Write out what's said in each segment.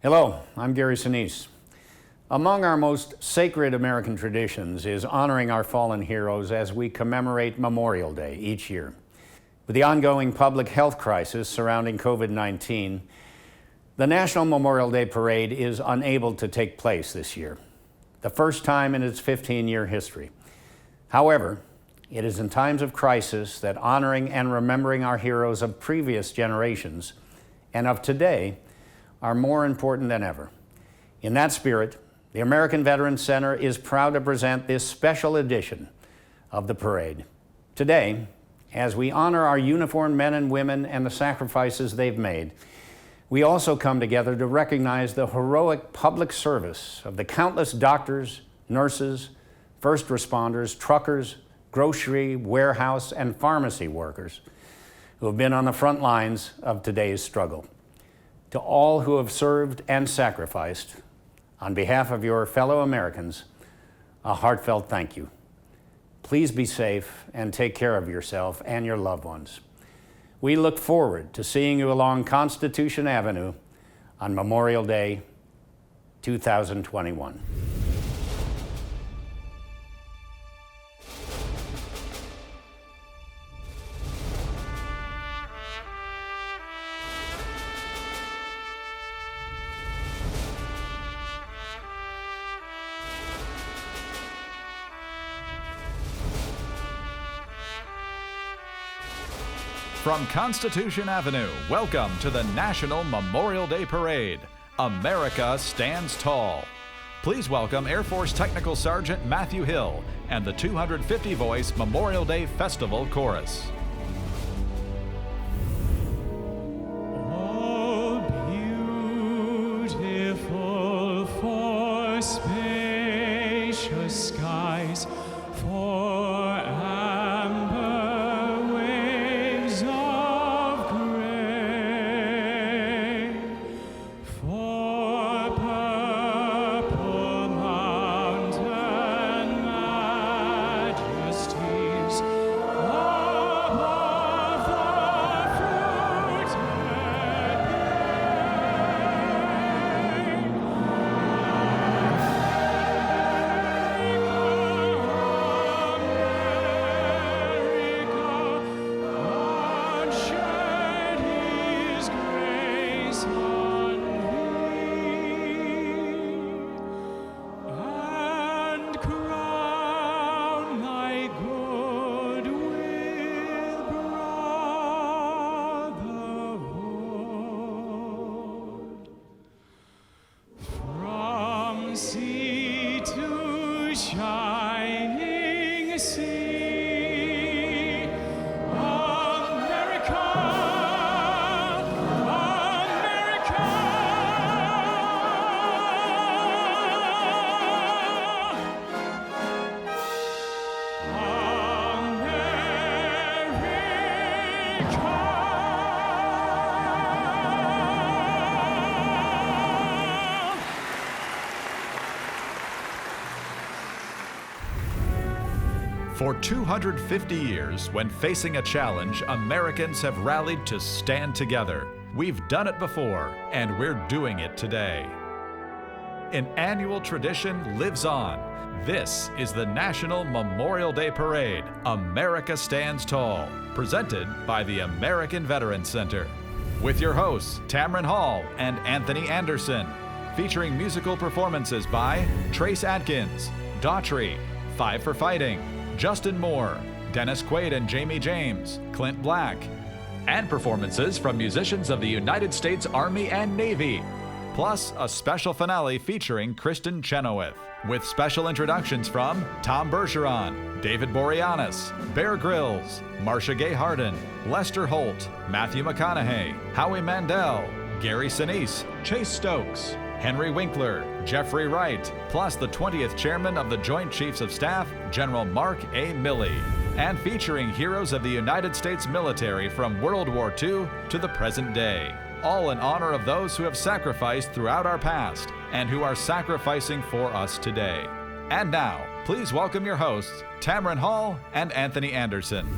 Hello, I'm Gary Sinise. Among our most sacred American traditions is honoring our fallen heroes as we commemorate Memorial Day each year. With the ongoing public health crisis surrounding COVID-19, the National Memorial Day Parade is unable to take place this year, the first time in its 15-year history. However, it is in times of crisis that honoring and remembering our heroes of previous generations and of today are more important than ever. In that spirit, the American Veterans Center is proud to present this special edition of the parade. Today, as we honor our uniformed men and women and the sacrifices they've made, we also come together to recognize the heroic public service of the countless doctors, nurses, first responders, truckers, grocery, warehouse, and pharmacy workers who have been on the front lines of today's struggle. To all who have served and sacrificed, on behalf of your fellow Americans, a heartfelt thank you. Please be safe and take care of yourself and your loved ones. We look forward to seeing you along Constitution Avenue on Memorial Day 2021. From Constitution Avenue, welcome to the National Memorial Day Parade. America stands tall. Please welcome Air Force Technical Sergeant Matthew Hill and the 250-voice Memorial Day Festival Chorus. Oh, beautiful for spacious skies, for amber waves of gray, for purple mountain majesties, above the fruited God shed His grace on thee, and crown thy good with brotherhood. From sea to shining sea, America, America. For 250 years, when facing a challenge, Americans have rallied to stand together. We've done it before, and we're doing it today. An annual tradition lives on. This is the National Memorial Day Parade, America Stands Tall, presented by the American Veterans Center. With your hosts, Tamron Hall and Anthony Anderson, featuring musical performances by Trace Adkins, Daughtry, Five for Fighting, Justin Moore, Dennis Quaid and Jamie James, Clint Black, and performances from musicians of the United States Army and Navy, plus a special finale featuring Kristen Chenoweth, with special introductions from Tom Bergeron, David Boreanaz, Bear Grylls, Marcia Gay Harden, Lester Holt, Matthew McConaughey, Howie Mandel, Gary Sinise, Chase Stokes, Henry Winkler, Jeffrey Wright, plus the 20th Chairman of the Joint Chiefs of Staff, General Mark A. Milley, and featuring heroes of the United States military from World War II to the present day, all in honor of those who have sacrificed throughout our past and who are sacrificing for us today. And now, please welcome your hosts, Tamron Hall and Anthony Anderson.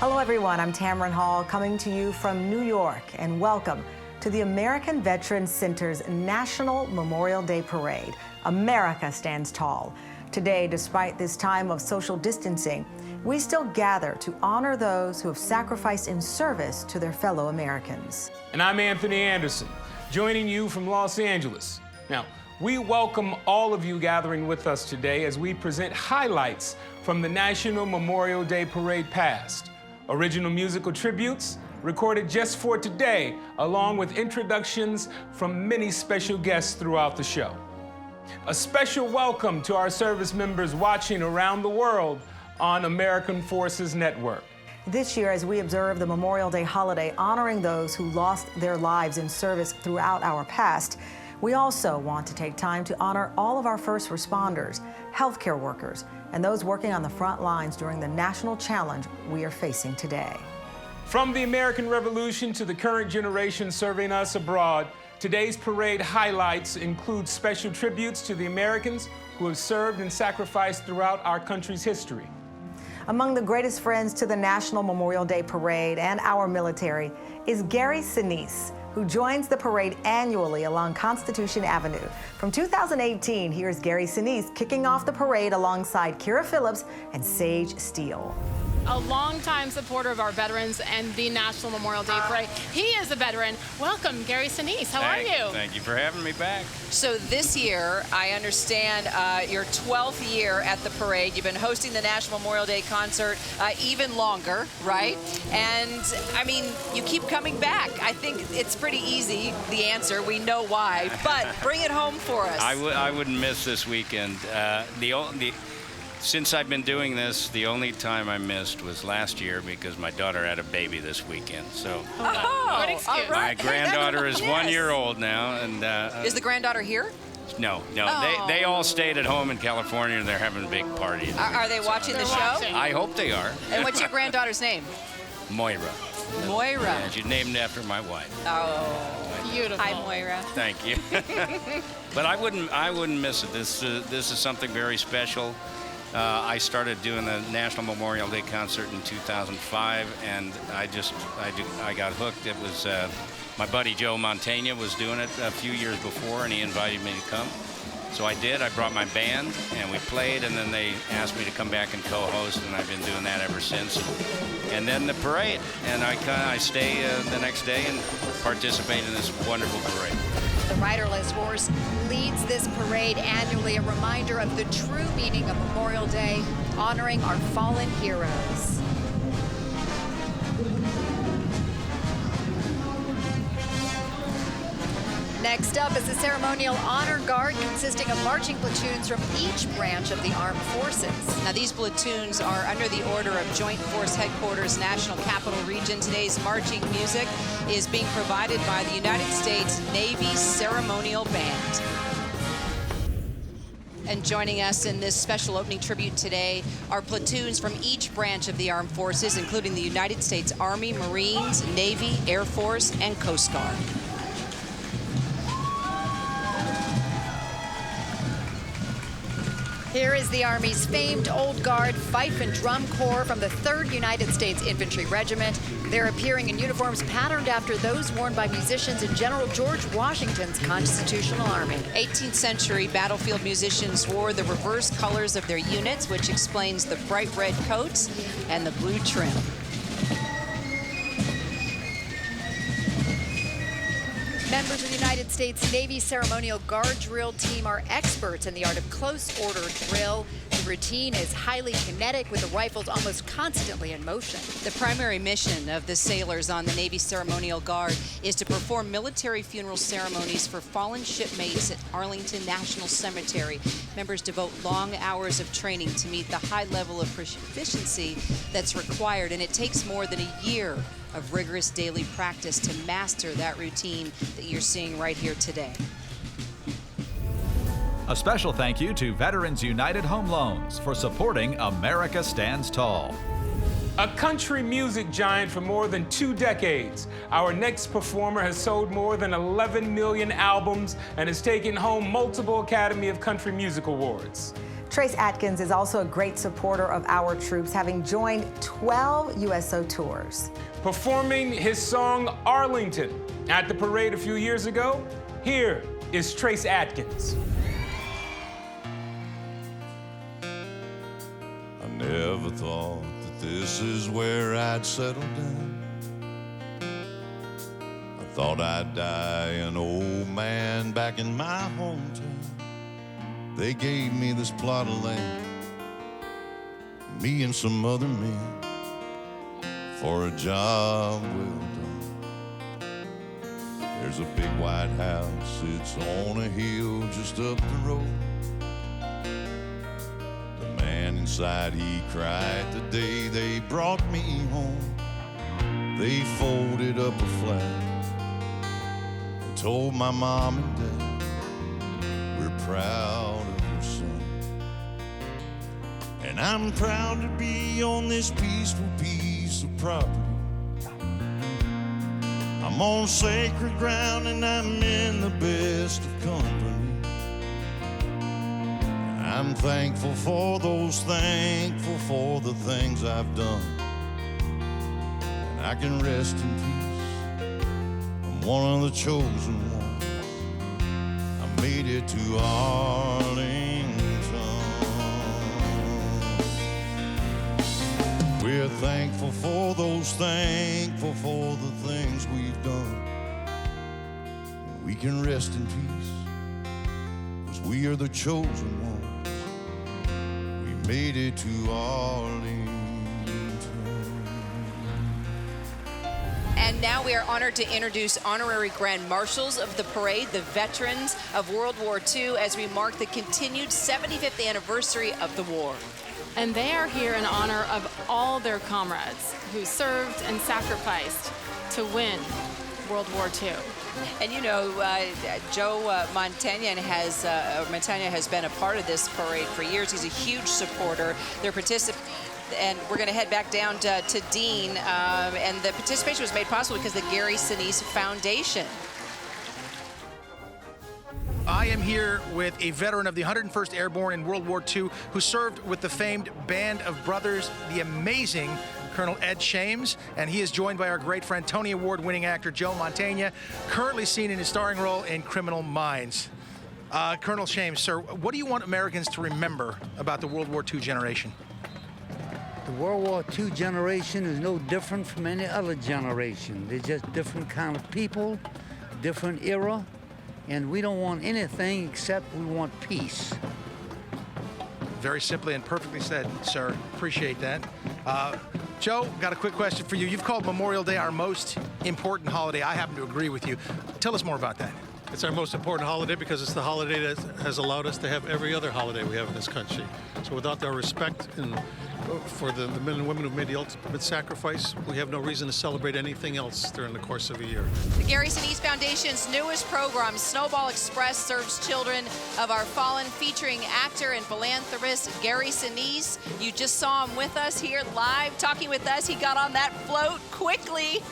Hello everyone, I'm Tamron Hall coming to you from New York, and welcome to the American Veterans Center's National Memorial Day Parade. America stands tall. Today, despite this time of social distancing, we still gather to honor those who have sacrificed in service to their fellow Americans. And I'm Anthony Anderson, joining you from Los Angeles. Now, we welcome all of you gathering with us today as we present highlights from the National Memorial Day Parade past. Original musical tributes recorded just for today, along with introductions from many special guests throughout the show. A special welcome to our service members watching around the world on American Forces Network. This year, as we observe the Memorial Day holiday honoring those who lost their lives in service throughout our past, we also want to take time to honor all of our first responders, healthcare workers, and those working on the front lines during the national challenge we are facing today. From the American Revolution to the current generation serving us abroad, today's parade highlights include special tributes to the Americans who have served and sacrificed throughout our country's history. Among the greatest friends to the National Memorial Day Parade and our military is Gary Sinise, who joins the parade annually along Constitution Avenue. From 2018, here's Gary Sinise kicking off the parade alongside Kira Phillips and Sage Steele. A longtime supporter of our veterans and the National Memorial Day Parade. He is a veteran. Welcome, Gary Sinise. How are you? Thank you for having me back. So this year, I understand your 12th year at the parade. You've been hosting the National Memorial Day concert even longer, right? And I mean, you keep coming back. I think it's pretty easy, the answer. We know why, but bring it home for us. I wouldn't miss this weekend. Since I've been doing this, the only time I missed was last year because my daughter had a baby this weekend. So Good excuse. all right. my granddaughter is Yes. 1 year old now, and Is the granddaughter here? no, Oh. they all stayed at home in California, and they're having a big party. Are they watching the show? watching. I hope they are. And what's your granddaughter's name? Moira. Moira. Yeah, she's named after my wife. Oh, Beautiful. hi, Moira. Thank you. But I wouldn't miss it. This is something very special. I started doing the National Memorial Day concert in 2005, and I got hooked. It was my buddy Joe Montaigne was doing it a few years before, and he invited me to come. So I did. I brought my band, and we played, and then they asked me to come back and co-host, and I've been doing that ever since. And then the parade, and I stay the next day and participate in this wonderful parade. The riderless horse leads this parade annually, a reminder of the true meaning of Memorial Day, honoring our fallen heroes. Next up is the ceremonial honor guard consisting of marching platoons from each branch of the armed forces. Now, these platoons are under the order of Joint Force Headquarters, National Capital Region. Today's marching music is being provided by the United States Navy Ceremonial Band. And joining us in this special opening tribute today are platoons from each branch of the armed forces, including the United States Army, Marines, Navy, Air Force, and Coast Guard. Here is the Army's famed Old Guard Fife and Drum Corps from the 3rd United States Infantry Regiment. They're appearing in uniforms patterned after those worn by musicians in General George Washington's Constitutional Army. 18th century battlefield musicians wore the reverse colors of their units, which explains the bright red coats and the blue trim. Members of the United States Navy Ceremonial Guard Drill Team are experts in the art of close order drill. The routine is highly kinetic, with the rifles almost constantly in motion. The primary mission of the sailors on the Navy Ceremonial Guard is to perform military funeral ceremonies for fallen shipmates at Arlington National Cemetery. Members devote long hours of training to meet the high level of proficiency that's required, and it takes more than a year of rigorous daily practice to master that routine that you're seeing right here today. A special thank you to Veterans United Home Loans for supporting America Stands Tall. A country music giant for more than 2 decades, our next performer has sold more than 11 million albums and has taken home multiple Academy of Country Music Awards. Trace Atkins is also a great supporter of our troops, having joined 12 USO tours. performing his song Arlington at the parade a few years ago. Here is Trace Atkins. I never thought that this is where I'd settle down. I thought I'd die an old man back in my hometown. They gave me this plot of land, me and some other men, for a job well done. There's a big white house, it's on a hill just up the road. The man inside, he cried the day they brought me home. They folded up a flag and told my mom and dad, we're proud of your son. And I'm proud to be on this peaceful piece of property. I'm on sacred ground and I'm in the best of company. I'm thankful for those, thankful for the things I've done. And I can rest in peace. I'm one of the chosen ones. I made it to Arlington. We're thankful for those, thankful for the things we've done. And we can rest in peace, 'cause we are the chosen ones. We made it to Arlington. And now we are honored to introduce honorary grand marshals of the parade, the veterans of World War II, as we mark the continued 75th anniversary of the war. And they are here in honor of all their comrades who served and sacrificed to win World War II. And you know, Joe Montaigne has been a part of this parade for years. He's a huge supporter. They're and we're going to head back down to Dean. And the participation was made possible because of the Gary Sinise Foundation. I am here with a veteran of the 101st Airborne in World War II who served with the famed Band of Brothers, the amazing Colonel Ed Shames, and he is joined by our great friend, Tony Award-winning actor Joe Montaigne, currently seen in his starring role in Criminal Minds. Colonel Shames, sir, what do you want Americans to remember about the World War II generation? The World War II generation is no different from any other generation. They're just different kind of people, different era, and we don't want anything except we want peace. Very simply and perfectly said, sir. Appreciate that. Joe, got a quick question for you. You've called Memorial Day our most important holiday. I happen to agree with you. Tell us more about that. It's our most important holiday because it's the holiday that has allowed us to have every other holiday we have in this country. So without their respect for the men and women who've made the ultimate sacrifice, we have no reason to celebrate anything else during the course of a year. The Gary Sinise Foundation's newest program, Snowball Express, serves children of our fallen, featuring actor and philanthropist Gary Sinise. You just saw him with us here live, talking with us. He got on that float quickly.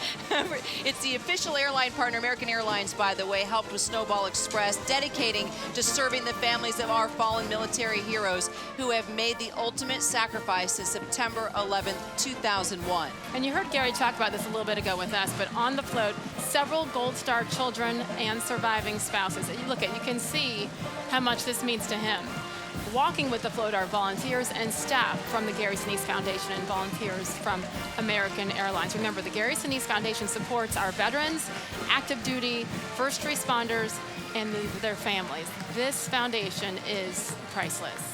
It's the official airline partner, American Airlines, by the way, helped with Snowball Express, dedicating to serving the families of our fallen military heroes who have made the ultimate sacrifice since September 11th, 2001. And you heard Gary talk about this a little bit ago with us, but on the float, several Gold Star children and surviving spouses. You can see how much this means to him. Walking with the float are volunteers and staff from the Gary Sinise Foundation and volunteers from American Airlines. Remember, the Gary Sinise Foundation supports our veterans, active duty, first responders, and their families. This foundation is priceless.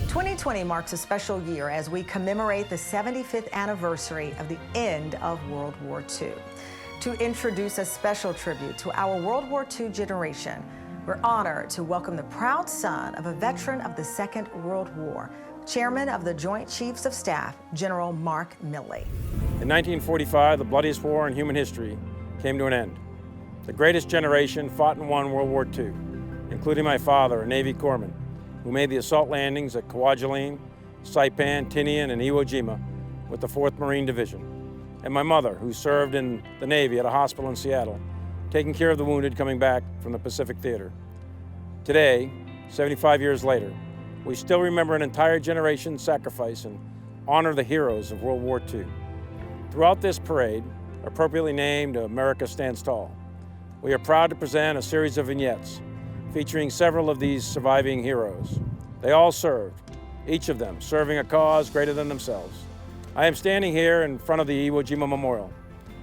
2020 marks a special year as we commemorate the 75th anniversary of the end of World War II. To introduce a special tribute to our World War II generation, we're honored to welcome the proud son of a veteran of the Second World War, Chairman of the Joint Chiefs of Staff, General Mark Milley. In 1945, the bloodiest war in human history came to an end. The greatest generation fought and won World War II, including my father, a Navy corpsman, who made the assault landings at Kwajalein, Saipan, Tinian, and Iwo Jima with the 4th Marine Division, and my mother, who served in the Navy at a hospital in Seattle, taking care of the wounded coming back from the Pacific Theater. Today, 75 years later, we still remember an entire generation's sacrifice and honor the heroes of World War II. Throughout this parade, appropriately named America Stands Tall, we are proud to present a series of vignettes featuring several of these surviving heroes. They all served, each of them serving a cause greater than themselves. I am standing here in front of the Iwo Jima Memorial,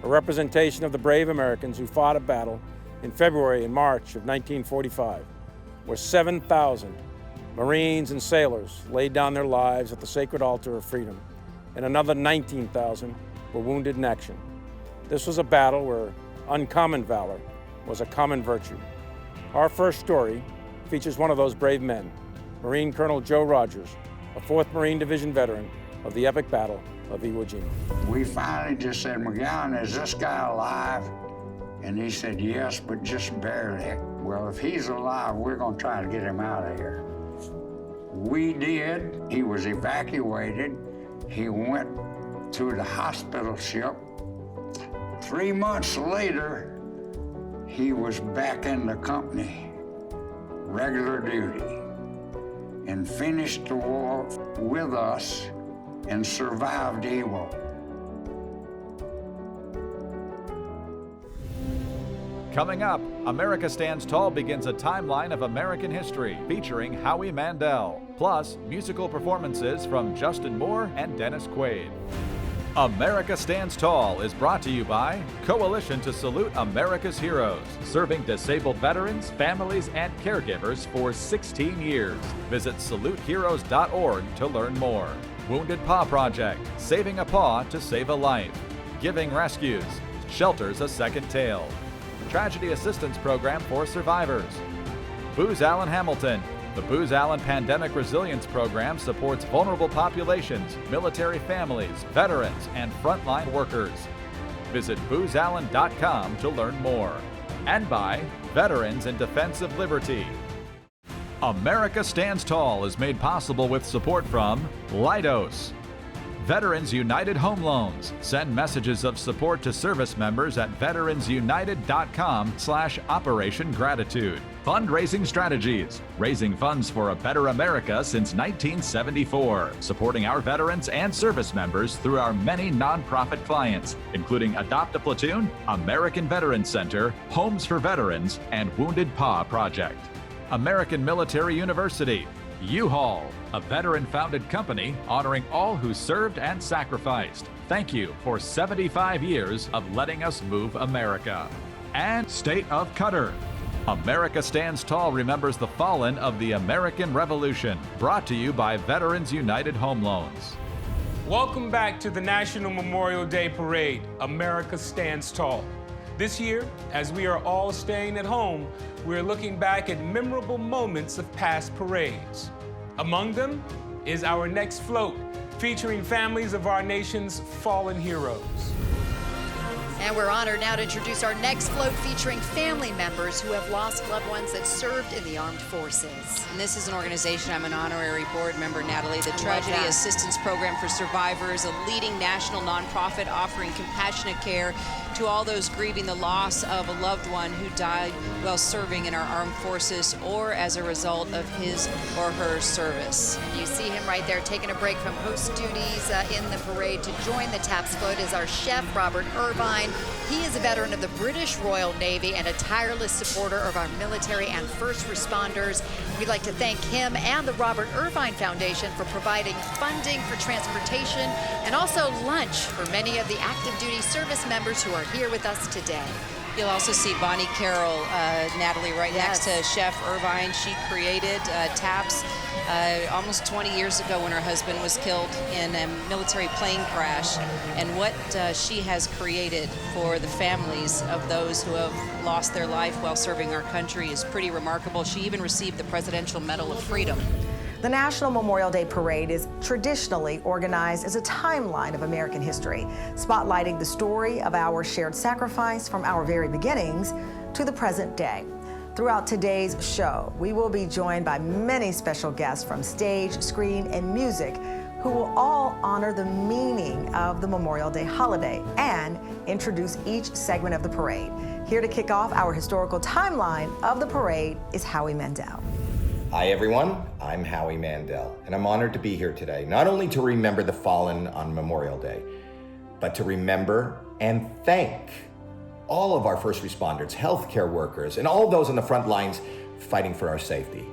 a representation of the brave Americans who fought a battle in February and March of 1945, where 7,000 Marines and sailors laid down their lives at the sacred altar of freedom, and another 19,000 were wounded in action. This was a battle where uncommon valor was a common virtue. Our first story features one of those brave men, Marine Colonel Joe Rogers, a 4th Marine Division veteran of the epic Battle of Iwo Jima. We finally just said, McGowan, is this guy alive? And he said, yes, but just barely. Well, if he's alive, we're gonna try to get him out of here. We did. He was evacuated. He went to the hospital ship. 3 months later, he was back in the company, regular duty, and finished the war with us and survived Iwo. Coming up, America Stands Tall begins a timeline of American history featuring Howie Mandel, plus musical performances from Justin Moore and Dennis Quaid. America Stands Tall is brought to you by Coalition to Salute America's Heroes, serving disabled veterans, families, and caregivers for 16 years. Visit saluteheroes.org to learn more. Wounded Paw Project, saving a paw to save a life. Giving Rescues, shelters a second tale. Tragedy Assistance Program for Survivors. Booz Allen Hamilton. The Booz Allen Pandemic Resilience Program supports vulnerable populations, military families, veterans, and frontline workers. Visit boozallen.com to learn more. And by Veterans in Defense of Liberty. America Stands Tall is made possible with support from Leidos. Veterans United Home Loans. Send messages of support to service members at veteransunited.com/Operation Gratitude. Fundraising Strategies. Raising funds for a better America since 1974. Supporting our veterans and service members through our many nonprofit clients, including Adopt a Platoon, American Veterans Center, Homes for Veterans, and Wounded Paw Project. American Military University. U-Haul, a veteran-founded company honoring all who served and sacrificed. Thank you for 75 years of letting us move America. And State of Qatar. America Stands Tall remembers the fallen of the American Revolution. Brought to you by Veterans United Home Loans. Welcome back to the National Memorial Day Parade, America Stands Tall. This year, as we are all staying at home, we're looking back at memorable moments of past parades. Among them is our next float, featuring families of our nation's fallen heroes. And we're honored now to introduce our next float featuring family members who have lost loved ones that served in the armed forces. And this is an organization, I'm an honorary board member, Natalie, the Tragedy Assistance Program for Survivors, a leading national nonprofit offering compassionate care to all those grieving the loss of a loved one who died while serving in our armed forces or as a result of his or her service. You see him right there taking a break from host duties in the parade to join the TAPS float is our chef, Robert Irvine. He is a veteran of the British Royal Navy and a tireless supporter of our military and first responders. We'd like to thank him and the Robert Irvine Foundation for providing funding for transportation and also lunch for many of the active duty service members who are here with us today. You'll also see Bonnie Carroll, Natalie, right next to Chef Irvine. She created TAPS almost 20 years ago when her husband was killed in a military plane crash. And what she has created for the families of those who have lost their life while serving our country is pretty remarkable. She even received the Presidential Medal of Freedom. The National Memorial Day Parade is traditionally organized as a timeline of American history, spotlighting the story of our shared sacrifice from our very beginnings to the present day. Throughout today's show, we will be joined by many special guests from stage, screen, and music who will all honor the meaning of the Memorial Day holiday and introduce each segment of the parade. Here to kick off our historical timeline of the parade is Howie Mandel. Hi everyone, I'm Howie Mandel, and I'm honored to be here today, not only to remember the fallen on Memorial Day, but to remember and thank all of our first responders, healthcare workers, and all those on the front lines fighting for our safety.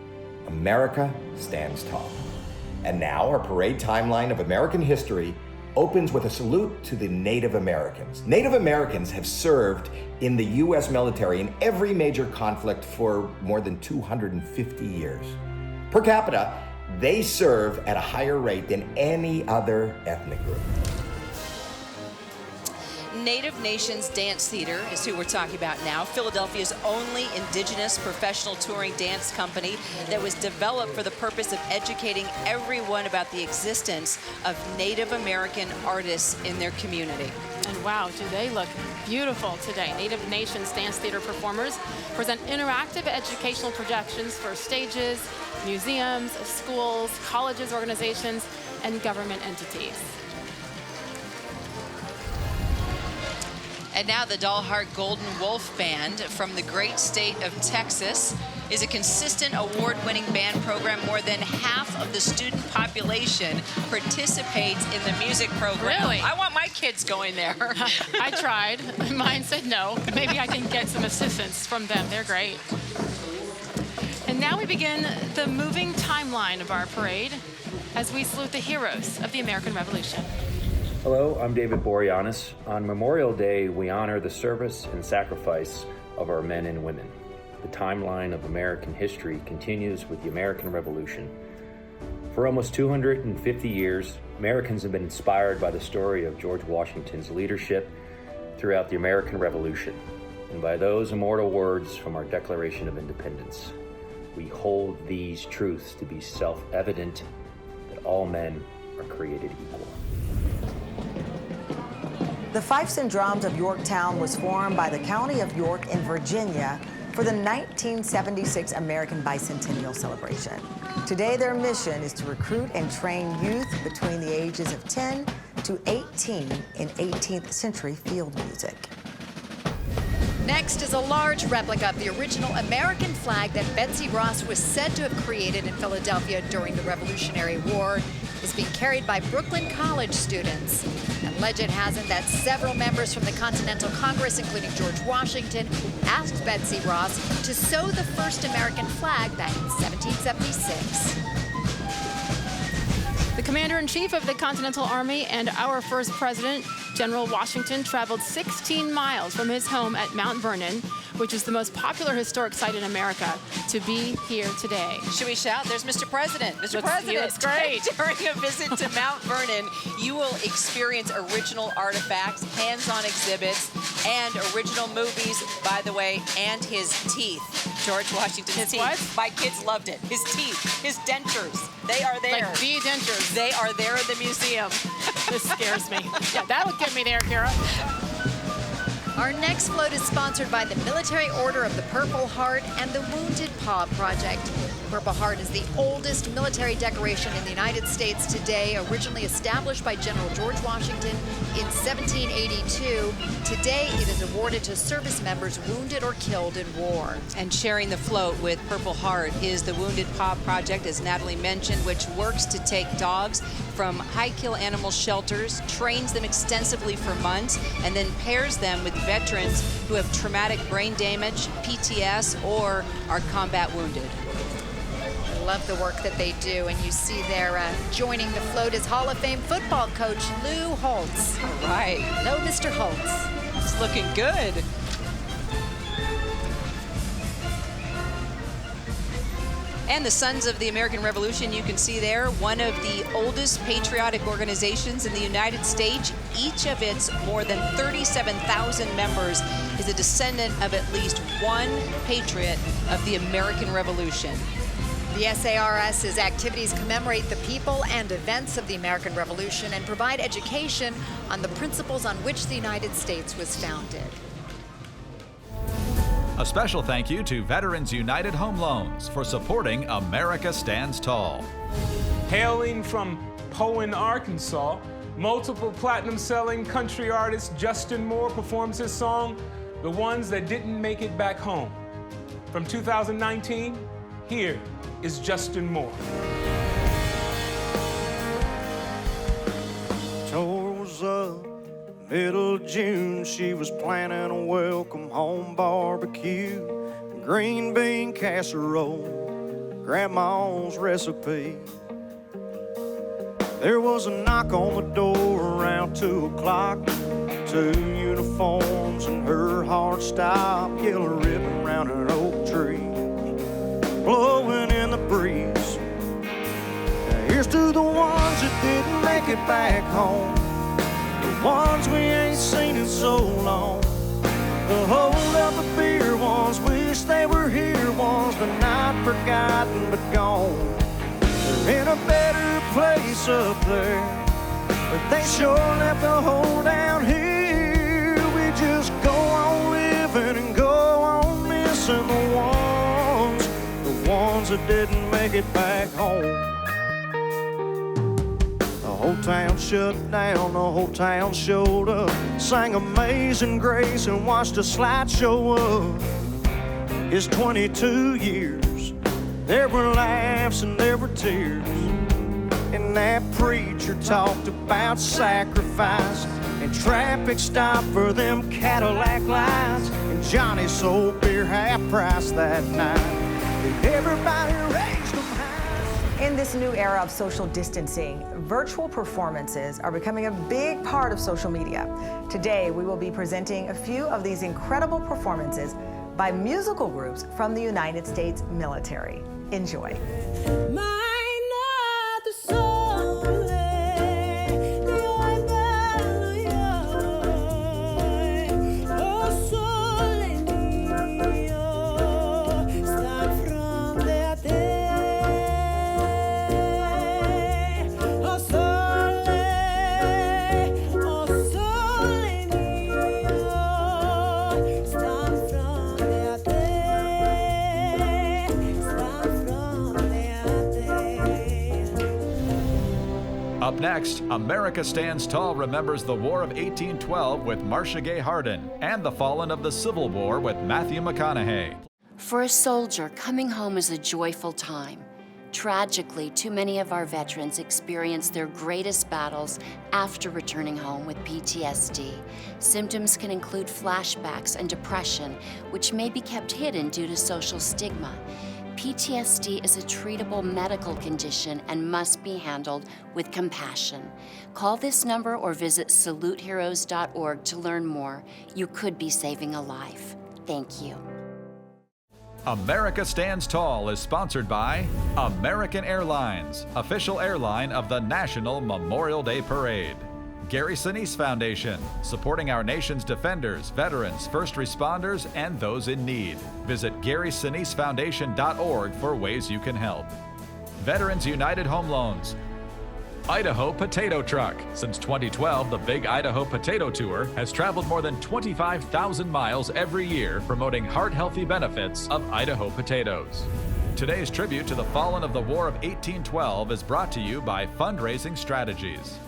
America stands tall. And now our parade timeline of American history opens with a salute to the Native Americans. Native Americans have served in the U.S. military in every major conflict for more than 250 years. Per capita, they serve at a higher rate than any other ethnic group. Native Nations Dance Theater is who we're talking about now, Philadelphia's only indigenous professional touring dance company that was developed for the purpose of educating everyone about the existence of Native American artists in their community. And wow, do they look beautiful today. Native Nations Dance Theater performers present interactive educational projections for stages, museums, schools, colleges, organizations, and government entities. And now the Dalhart Golden Wolf Band from the great state of Texas is a consistent award-winning band program. More than half of the student population participates in the music program. Really? I want my kids going there. I tried. Mine said no. Maybe I can get some assistance from them. They're great. And now we begin the moving timeline of our parade as we salute the heroes of the American Revolution. Hello, I'm David Boreanaz. On Memorial Day, we honor the service and sacrifice of our men and women. The timeline of American history continues with the American Revolution. For almost 250 years, Americans have been inspired by the story of George Washington's leadership throughout the American Revolution, and by those immortal words from our Declaration of Independence. We hold these truths to be self-evident, that all men are created equal. The Fifes and Drums of Yorktown was formed by the County of York in Virginia for the 1976 American Bicentennial celebration. Today, their mission is to recruit and train youth between the ages of 10 to 18 in 18th century field music. Next is a large replica of the original American flag that Betsy Ross was said to have created in Philadelphia during the Revolutionary War. Is being carried by Brooklyn College students. And legend has it that several members from the Continental Congress, including George Washington, asked Betsy Ross to sew the first American flag back in 1776. The Commander-in-Chief of the Continental Army and our first president, General Washington, traveled 16 miles from his home at Mount Vernon, which is the most popular historic site in America, to be here today. Should we shout? There's Mr. President. Mr. President. He looks great. During a visit to Mount Vernon, you will experience original artifacts, hands-on exhibits, and original movies, by the way, and his teeth. George Washington's teeth. What? My kids loved it. His teeth, his dentures, they are there. Like the dentures. They are there in the museum. This scares me. Yeah, that'll get me there, Kara. Our next float is sponsored by the Military Order of the Purple Heart and the Wounded Paw Project. Purple Heart is the oldest military decoration in the United States today, originally established by General George Washington in 1782. Today, it is awarded to service members wounded or killed in war. And sharing the float with Purple Heart is the Wounded Paw Project, as Natalie mentioned, which works to take dogs from high-kill animal shelters, trains them extensively for months, and then pairs them with veterans who have traumatic brain damage, PTS, or are combat wounded. I love the work that they do, and you see there joining the float is Hall of Fame football coach Lou Holtz. All right. Hello, Mr. Holtz. It's looking good. And the Sons of the American Revolution, you can see there, one of the oldest patriotic organizations in the United States. Each of its more than 37,000 members is a descendant of at least one patriot of the American Revolution. The SARS's activities commemorate the people and events of the American Revolution and provide education on the principles on which the United States was founded. A special thank you to Veterans United Home Loans for supporting America Stands Tall. Hailing from Poen, Arkansas, multiple platinum-selling country artist Justin Moore performs his song, The Ones That Didn't Make It Back Home. From 2019, here is Justin Moore. Chose up Middle of June, she was planning a welcome home barbecue, green bean casserole, Grandma's recipe. There was a knock on the door around 2 o'clock. 2 uniforms and her heart stopped. Yellow ribbon round an oak tree, blowing in the breeze. Now here's to the ones that didn't make it back home, the ones we ain't seen in so long. The hold up the beer ones, wish they were here ones, but not forgotten but gone. They're in a better place up there, but they sure left a hole down here. We just go on living and go on missing the ones that didn't make it back home. The whole town shut down, the whole town showed up, sang Amazing Grace and watched a slideshow of his 22 years. There were laughs and there were tears, and that preacher talked about sacrifice, and traffic stopped for them Cadillac lights, and Johnny sold beer half price that night, and everybody raised them high. In this new era of social distancing, virtual performances are becoming a big part of social media. Today, we will be presenting a few of these incredible performances by musical groups from the United States military. Enjoy. Up next, America Stands Tall remembers the War of 1812 with Marcia Gay Harden and the fallen of the Civil War with Matthew McConaughey. For a soldier, coming home is a joyful time. Tragically, too many of our veterans experience their greatest battles after returning home with PTSD. Symptoms can include flashbacks and depression, which may be kept hidden due to social stigma. PTSD is a treatable medical condition and must be handled with compassion. Call this number or visit saluteheroes.org to learn more. You could be saving a life. Thank you. America Stands Tall is sponsored by American Airlines, official airline of the National Memorial Day Parade. Gary Sinise Foundation, supporting our nation's defenders, veterans, first responders, and those in need. Visit GarySiniseFoundation.org for ways you can help. Veterans United Home Loans. Idaho Potato Truck. Since 2012, the Big Idaho Potato Tour has traveled more than 25,000 miles every year, promoting heart-healthy benefits of Idaho potatoes. Today's tribute to the fallen of the War of 1812 is brought to you by Fundraising Strategies.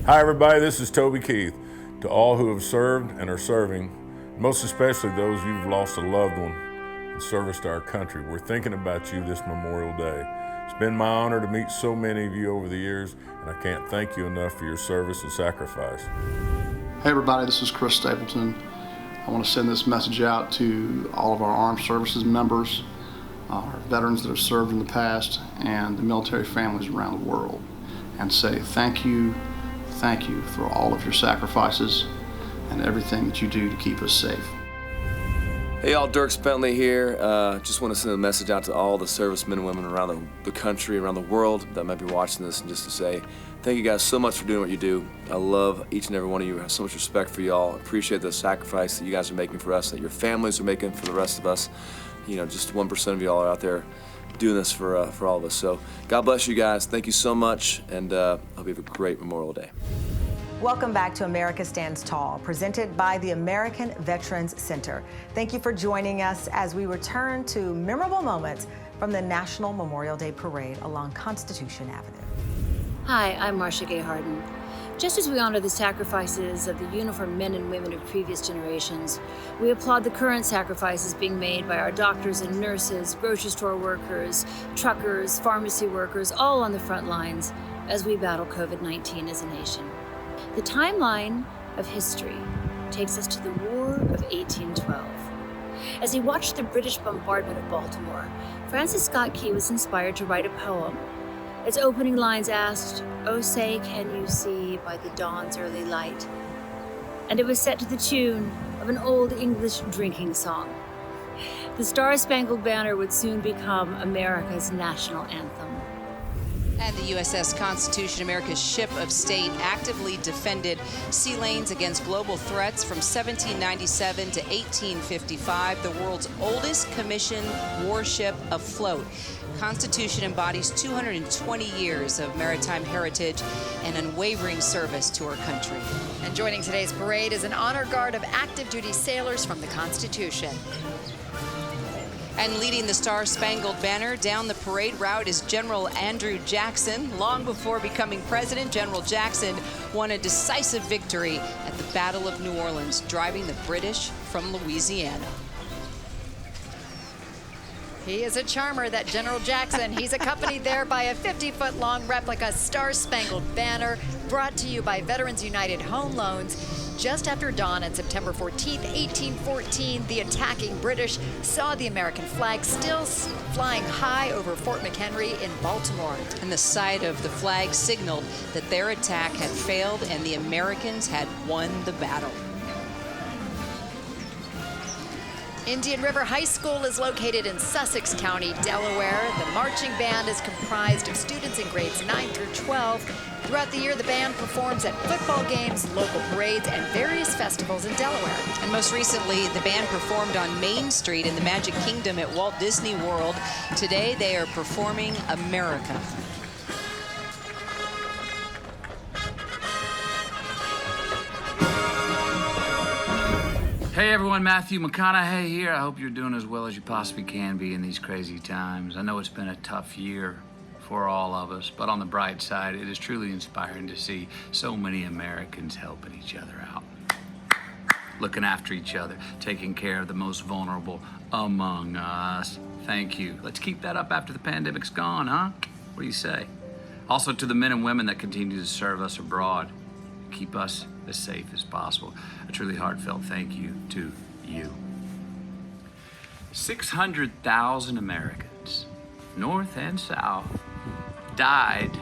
Hi everybody, this is Toby Keith. To all who have served and are serving, most especially those who've lost a loved one in service to our country, we're thinking about you this Memorial Day. It's been my honor to meet so many of you over the years, and I can't thank you enough for your service and sacrifice. Hey everybody, this is Chris Stapleton. I want to send this message out to all of our armed services members, our veterans that have served in the past, and the military families around the world, and say thank you for all of your sacrifices and everything that you do to keep us safe. Hey y'all, Dirk Bentley here. Just want to send a message out to all the servicemen and women around the country, around the world that might be watching this, and just to say thank you guys so much for doing what you do. I love each and every one of you. I have so much respect for y'all. I appreciate the sacrifice that you guys are making for us, that your families are making for the rest of us. You know, just 1% of y'all are out there doing this for all of us. So God bless you guys. Thank you so much, and hope you have a great Memorial Day. Welcome back to America Stands Tall, presented by the American Veterans Center. Thank you for joining us as we return to memorable moments from the National Memorial Day Parade along Constitution Avenue. Hi, I'm Marcia Gay Harden. Just as we honor the sacrifices of the uniformed men and women of previous generations, we applaud the current sacrifices being made by our doctors and nurses, grocery store workers, truckers, pharmacy workers, all on the front lines as we battle COVID-19 as a nation. The timeline of history takes us to the War of 1812. As he watched the British bombardment of Baltimore, Francis Scott Key was inspired to write a poem. Its opening lines asked, "Oh, say, can you see by the dawn's early light?" And it was set to the tune of an old English drinking song. The Star-Spangled Banner would soon become America's national anthem. And the USS Constitution, America's ship of state, actively defended sea lanes against global threats from 1797 to 1855, the world's oldest commissioned warship afloat. Constitution embodies 220 years of maritime heritage and unwavering service to our country. And joining today's parade is an honor guard of active duty sailors from the Constitution. And leading the Star-Spangled Banner down the parade route is General Andrew Jackson. Long before becoming president, General Jackson won a decisive victory at the Battle of New Orleans, driving the British from Louisiana. He is a charmer, that General Jackson. He's accompanied there by a 50-foot-long replica Star-Spangled Banner brought to you by Veterans United Home Loans. Just after dawn on September 14th, 1814, the attacking British saw the American flag still flying high over Fort McHenry in Baltimore. And the sight of the flag signaled that their attack had failed and the Americans had won the battle. Indian River High School is located in Sussex County, Delaware. The marching band is comprised of students in grades 9 through 12. Throughout the year, the band performs at football games, local parades, and various festivals in Delaware. And most recently, the band performed on Main Street in the Magic Kingdom at Walt Disney World. Today, they are performing America. Hey everyone, Matthew McConaughey here. I hope you're doing as well as you possibly can be in these crazy times. I know it's been a tough year for all of us, but on the bright side, it is truly inspiring to see so many Americans helping each other out, looking after each other, taking care of the most vulnerable among us. Thank you. Let's keep that up after the pandemic's gone, huh? What do you say? Also to the men and women that continue to serve us abroad, keep us as safe as possible. A truly heartfelt thank you to you. 600,000 Americans, North and South, died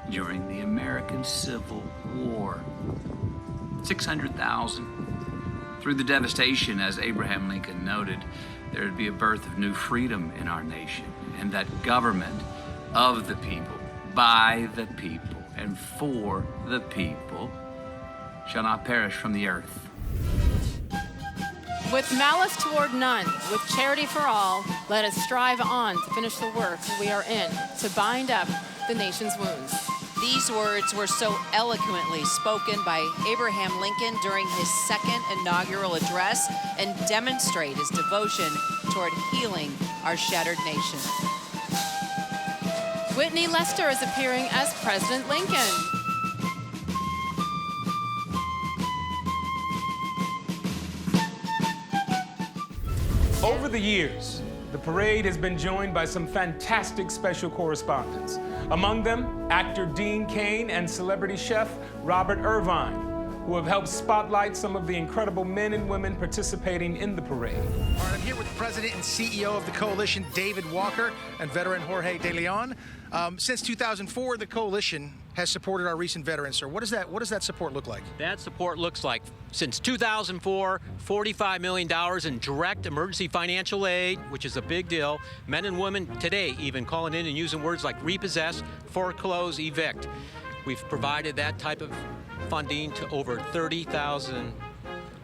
during the American Civil War. 600,000. Through the devastation, as Abraham Lincoln noted, there would be a birth of new freedom in our nation, and that government of the people, by the people, and for the people shall not perish from the earth. With malice toward none, with charity for all, let us strive on to finish the work we are in, to bind up the nation's wounds. These words were so eloquently spoken by Abraham Lincoln during his second inaugural address and demonstrate his devotion toward healing our shattered nation. Whitney Lester is appearing as President Lincoln. Over the years, the parade has been joined by some fantastic special correspondents. Among them, actor Dean Cain and celebrity chef Robert Irvine, who have helped spotlight some of the incredible men and women participating in the parade. All right, I'm here with the president and CEO of the coalition, David Walker, and veteran Jorge De Leon. Since 2004, the coalition has supported our recent veterans, sir. What does that support look like? That support looks like, since 2004, $45 million in direct emergency financial aid, which is a big deal. Men and women today even calling in and using words like repossess, foreclose, evict. We've provided that type of funding to over 30,000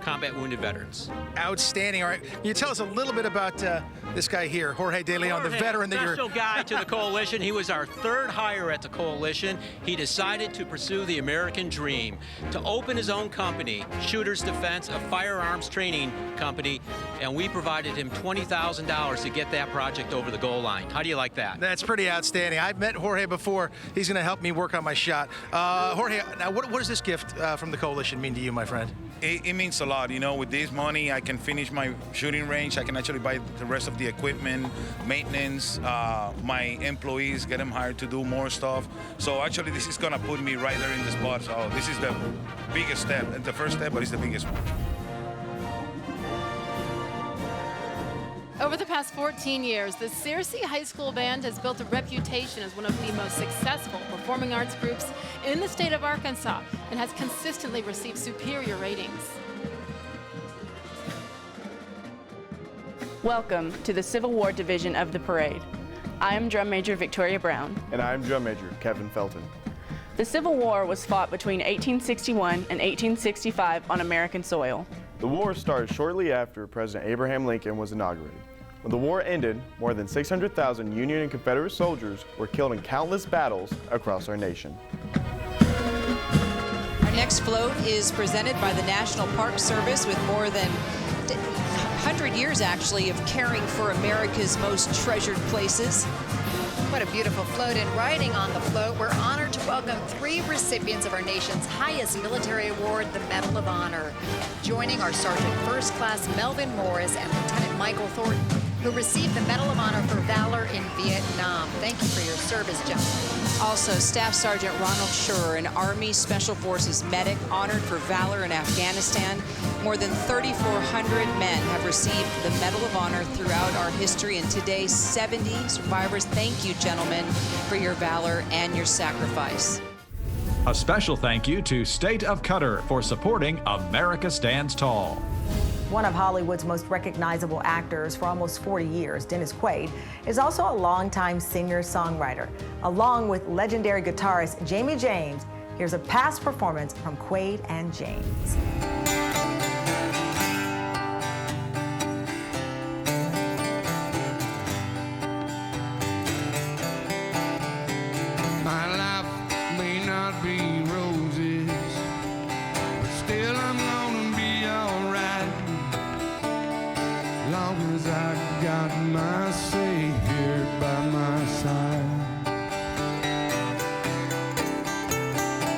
combat wounded veterans. Outstanding. All right, can you tell us a little bit about this guy here, Jorge De Leon, the veteran that you're... Special guy to the coalition. He was our third hire at the coalition. He decided to pursue the American dream, to open his own company, Shooters Defense, a firearms training company, and we provided him $20,000 to get that project over the goal line. How do you like that? That's pretty outstanding. I've met Jorge before. He's going to help me work on my shot. Jorge, now what does this gift from the coalition mean to you, my friend? It means a lot. You know, with this money, I can finish my shooting range. I can actually buy the rest of the equipment, maintenance, my employees, get them hired to do more stuff. So actually, this is going to put me right there in the spot. So this is the biggest step. It's the first step, but it's the biggest one. Over the past 14 years, the Searcy High School Band has built a reputation as one of the most successful performing arts groups in the state of Arkansas and has consistently received superior ratings. Welcome to the Civil War Division of the parade. I am Drum Major Victoria Brown. And I am Drum Major Kevin Felton. The Civil War was fought between 1861 and 1865 on American soil. The war started shortly after President Abraham Lincoln was inaugurated. When the war ended, more than 600,000 Union and Confederate soldiers were killed in countless battles across our nation. Our next float is presented by the National Park Service with more than 100 years, actually, of caring for America's most treasured places. What a beautiful float. And riding on the float, we're honored to welcome 3 recipients of our nation's highest military award, the Medal of Honor. Joining our Sergeant First Class Melvin Morris and Lieutenant Michael Thornton, who received the Medal of Honor for valor in Vietnam. Thank you for your service, gentlemen. Also, Staff Sergeant Ronald Schur, an Army Special Forces medic honored for valor in Afghanistan. More than 3,400 men have received the Medal of Honor throughout our history, and today 70 survivors. Thank you, gentlemen, for your valor and your sacrifice. A special thank you to State of Qatar for supporting America Stands Tall. One of Hollywood's most recognizable actors for almost 40 years, Dennis Quaid, is also a longtime singer-songwriter. Along with legendary guitarist Jamie James, here's a past performance from Quaid and James. My life may not be roses, but still I'm gonna be alright. Long as I got my Savior by my side.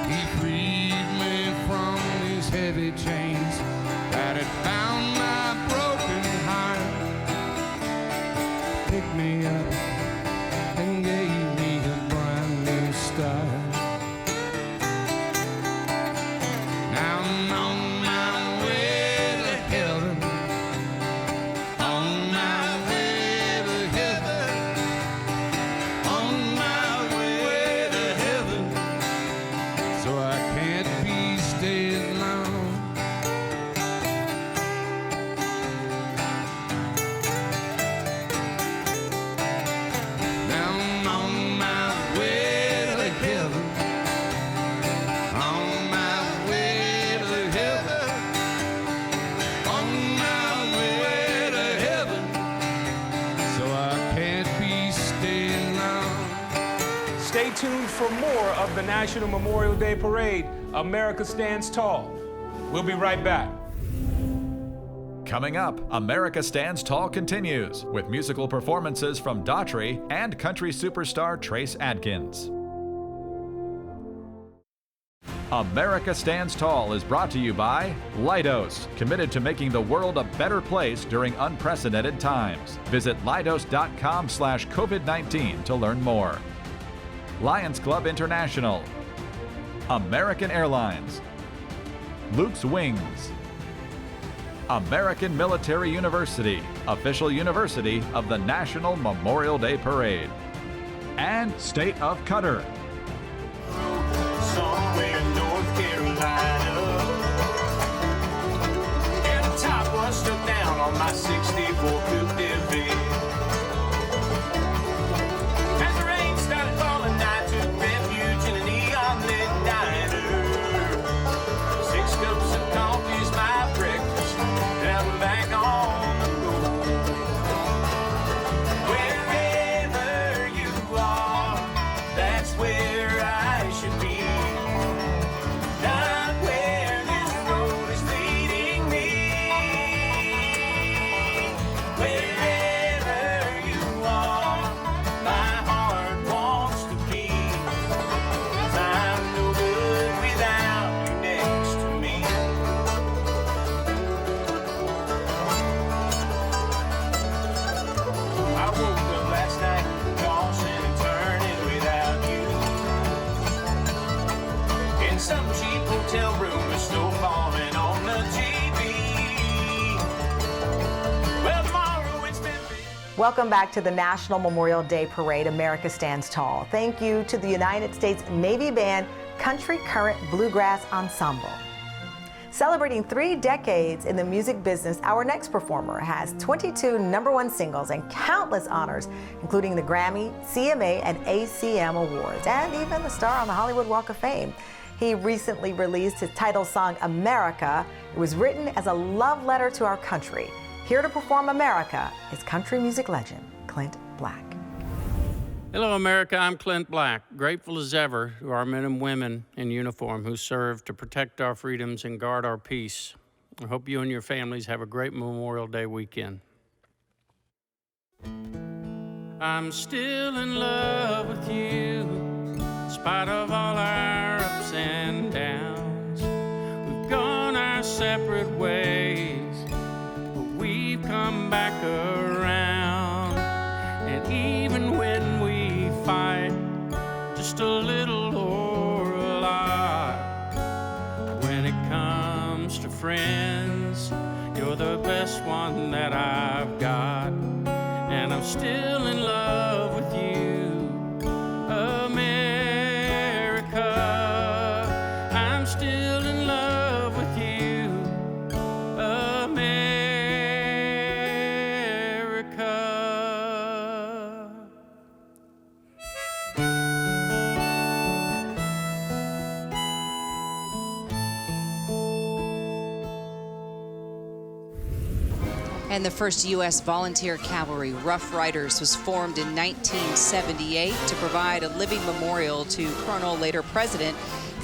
He freed me from these heavy chains that had bound my broken heart. Picked me up and gave me a brand new start. Now I'm on my way to heaven. On my way to heaven. On my way to heaven. So I can't be staying long. Now I'm on my way to heaven. On my way to heaven. On my way to heaven. So I can't be staying long. Stay tuned for more of the National Memorial Day Parade, America Stands Tall. We'll be right back. Coming up, America Stands Tall continues with musical performances from Daughtry and country superstar Trace Adkins. America Stands Tall is brought to you by Leidos, committed to making the world a better place during unprecedented times. Visit leidos.com/COVID-19 to learn more. Lions Club International, American Airlines, Luke's Wings, American Military University, official university of the National Memorial Day Parade, and State of Qatar. Somewhere in North Carolina, and the top was stuck down on my 64 Coupe de Ville. As the rain started falling, I took refuge in a neon-lit diner. 6 cups of coffee's my breakfast, and I'm back on the road. Wherever you are, that's where I should be. Not where this road is leading me. Welcome back to the National Memorial Day Parade, America Stands Tall. Thank you to the United States Navy Band Country Current Bluegrass Ensemble. Celebrating 3 decades in the music business, our next performer has 22 #1 singles and countless honors, including the Grammy, CMA, and ACM Awards, and even the star on the Hollywood Walk of Fame. He recently released his title song, America. It was written as a love letter to our country. Here to perform America is country music legend, Clint Black. Hello, America. I'm Clint Black, grateful as ever to our men and women in uniform who serve to protect our freedoms and guard our peace. I hope you and your families have a great Memorial Day weekend. I'm still in love with you, in spite of all our ups and downs. We've gone our separate ways, but we've come back around. And even when we fight, just a little or a lot, when it comes to friends, you're the best one that I've got. And I'm still in love with you, America. I'm still in love with you, America. And the first U.S. volunteer cavalry, Rough Riders, was formed in 1978 to provide a living memorial to Colonel, later President,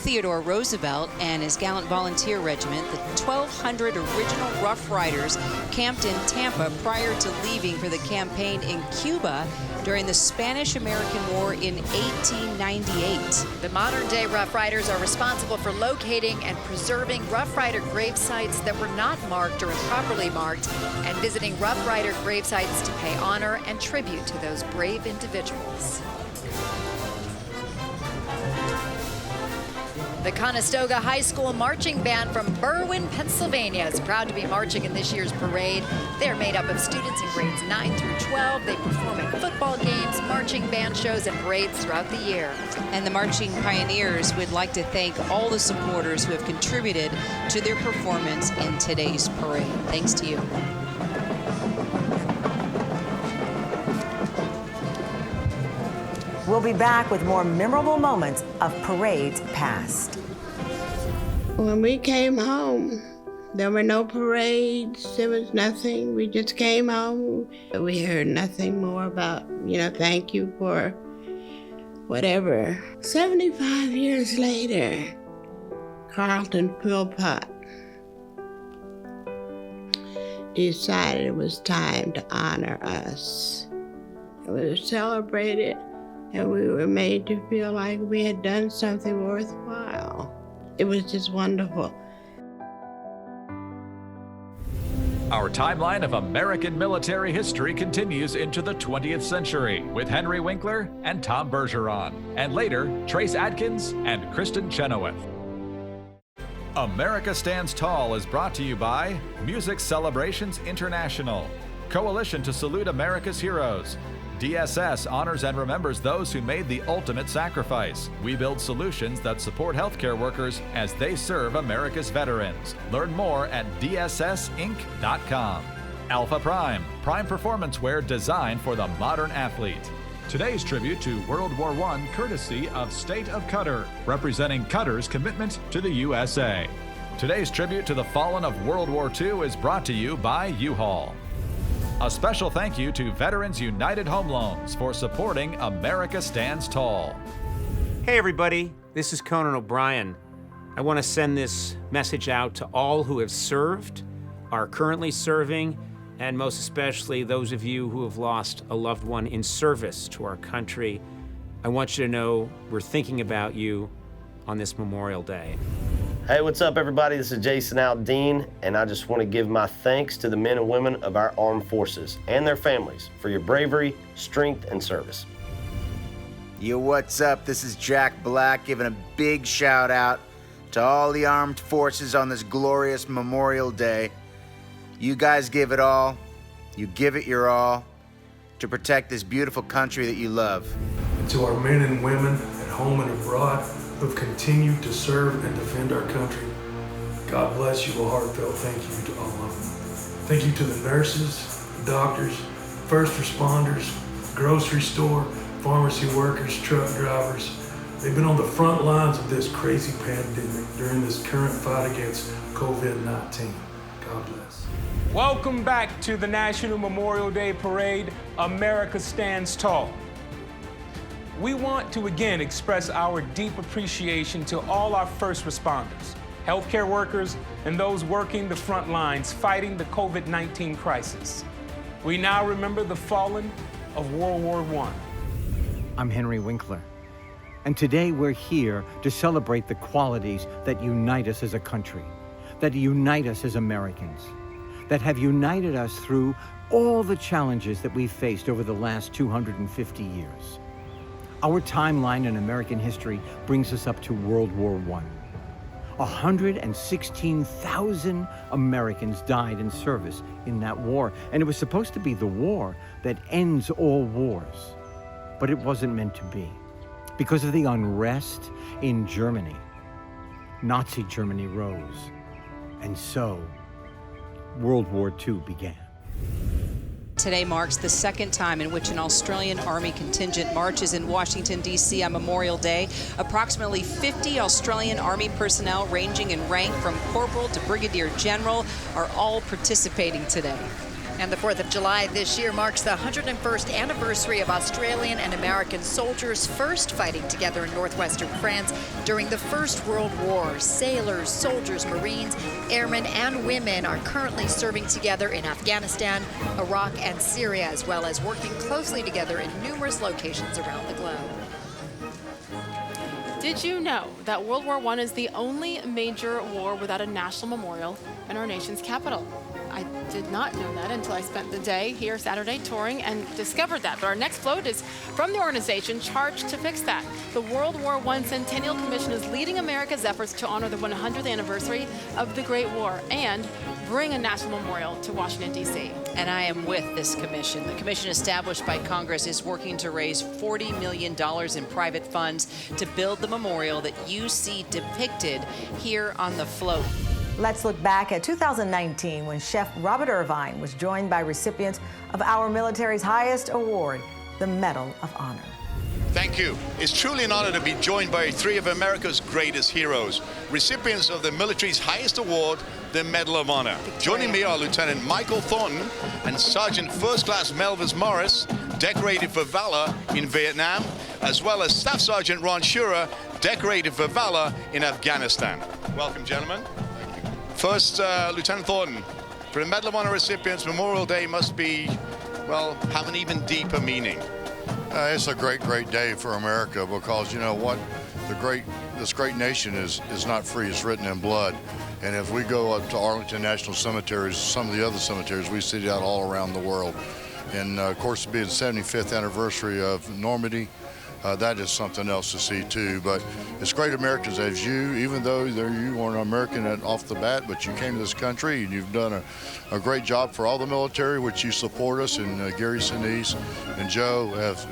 Theodore Roosevelt and his gallant volunteer regiment. The 1,200 original Rough Riders camped in Tampa prior to leaving for the campaign in Cuba during the Spanish-American War in 1898. The modern-day Rough Riders are responsible for locating and preserving Rough Rider grave sites that were not marked or improperly marked, and visiting Rough Rider grave sites to pay honor and tribute to those brave individuals. The Conestoga High School Marching Band from Berwyn, Pennsylvania is proud to be marching in this year's parade. They're made up of students in grades 9 through 12. They perform at football games, marching band shows, and parades throughout the year. And the Marching Pioneers would like to thank all the supporters who have contributed to their performance in today's parade. Thanks to you. We'll be back with more memorable moments of parades past. When we came home, there were no parades, there was nothing. We just came home. We heard nothing more about, thank you for whatever. 75 years later, Carlton Philpott decided it was time to honor us. We were celebrated, and we were made to feel like we had done something worthwhile. It was just wonderful. Our timeline of American military history continues into the 20th century with Henry Winkler and Tom Bergeron, and later, Trace Adkins and Kristen Chenoweth. America Stands Tall is brought to you by Music Celebrations International, Coalition to Salute America's Heroes, DSS honors and remembers those who made the ultimate sacrifice. We build solutions that support healthcare workers as they serve America's veterans. Learn more at dssinc.com. Alpha Prime, prime performance wear designed for the modern athlete. Today's tribute to World War I, courtesy of State of Qatar, representing Qatar's commitment to the USA. Today's tribute to the fallen of World War II is brought to you by U-Haul. A special thank you to Veterans United Home Loans for supporting America Stands Tall. Hey everybody, this is Conan O'Brien. I want to send this message out to all who have served, are currently serving, and most especially those of you who have lost a loved one in service to our country. I want you to know we're thinking about you on this Memorial Day. Hey, what's up everybody? This is Jason Aldean, and I just want to give my thanks to the men and women of our armed forces and their families for your bravery, strength, and service. Yo, what's up? This is Jack Black giving a big shout out to all the armed forces on this glorious Memorial Day. You guys give it all. You give it your all. to protect this beautiful country that you love. And to our men and women at home and abroad who have continued to serve and defend our country, God bless you. A heartfelt thank you to all of them. Thank you to the nurses, doctors, first responders, grocery store, pharmacy workers, truck drivers. They've been on the front lines of this crazy pandemic during this current fight against COVID-19. God bless. Welcome back to the National Memorial Day Parade, America Stands Tall. We want to again express our deep appreciation to all our first responders, healthcare workers, and those working the front lines fighting the COVID-19 crisis. We now remember the fallen of World War I. I'm Henry Winkler, and today we're here to celebrate the qualities that unite us as a country, that unite us as Americans, that have united us through all the challenges that we've faced over the last 250 years. Our timeline in American history brings us up to World War I. 116,000 Americans died in service in that war, and it was supposed to be the war that ends all wars. But it wasn't meant to be. Because of the unrest in Germany, Nazi Germany rose, and so World War II began. Today marks the second time in which an Australian Army contingent marches in Washington, D.C. on Memorial Day. Approximately 50 Australian Army personnel ranging in rank from corporal to brigadier general are all participating today. And the 4th of July this year marks the 101st anniversary of Australian and American soldiers first fighting together in northwestern France during the First World War. Sailors, soldiers, Marines, airmen, and women are currently serving together in Afghanistan, Iraq, and Syria, as well as working closely together in numerous locations around the globe. Did you know that World War I is the only major war without a national memorial in our nation's capital? I did not know that until I spent the day here Saturday touring and discovered that. But our next float is from the organization charged to fix that. The World War I Centennial Commission is leading America's efforts to honor the 100th anniversary of the Great War and bring a national memorial to Washington, D.C. And I am with this commission. The commission established by Congress is working to raise $40 million in private funds to build the memorial that you see depicted here on the float. Let's look back at 2019 when Chef Robert Irvine was joined by recipients of our military's highest award, the Medal of Honor. Thank you. It's truly an honor to be joined by three of America's greatest heroes, recipients of the military's highest award, the Medal of Honor. Joining me are Lieutenant Michael Thornton and Sergeant First Class Melvis Morris, decorated for valor in Vietnam, as well as Staff Sergeant Ron Schurer, decorated for valor in Afghanistan. Welcome, gentlemen. First, Lieutenant Thornton, for the Medal of Honor recipients, Memorial Day must be, well, have an even deeper meaning. It's a great, great day for America because, you know what, this great nation is not free, it's written in blood. And if we go up to Arlington National Cemeteries, some of the other cemeteries, we see that all around the world. And of course, being the 75th anniversary of Normandy, that is something else to see too. But it's great Americans as you, even though you weren't American off the bat, but you came to this country and you've done a great job for all the military, which you support us, and Gary Sinise and Joe have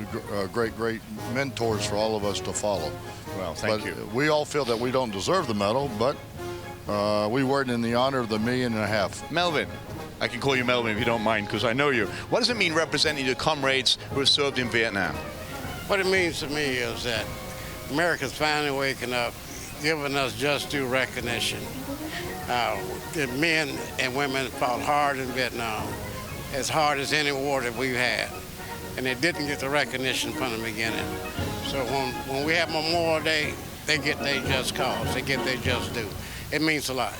great mentors for all of us to follow. Well, thank you. We all feel that we don't deserve the medal, but we wear it in the honor of the 1.5 million. Melvin. I can call you Melvin if you don't mind, because I know you. What does it mean representing your comrades who have served in Vietnam? What it means to me is that America's finally waking up, giving us just due recognition. The men and women fought hard in Vietnam, as hard as any war that we've had, and they didn't get the recognition from the beginning. So when we have Memorial Day, they get their just cause, they get their just due. It means a lot.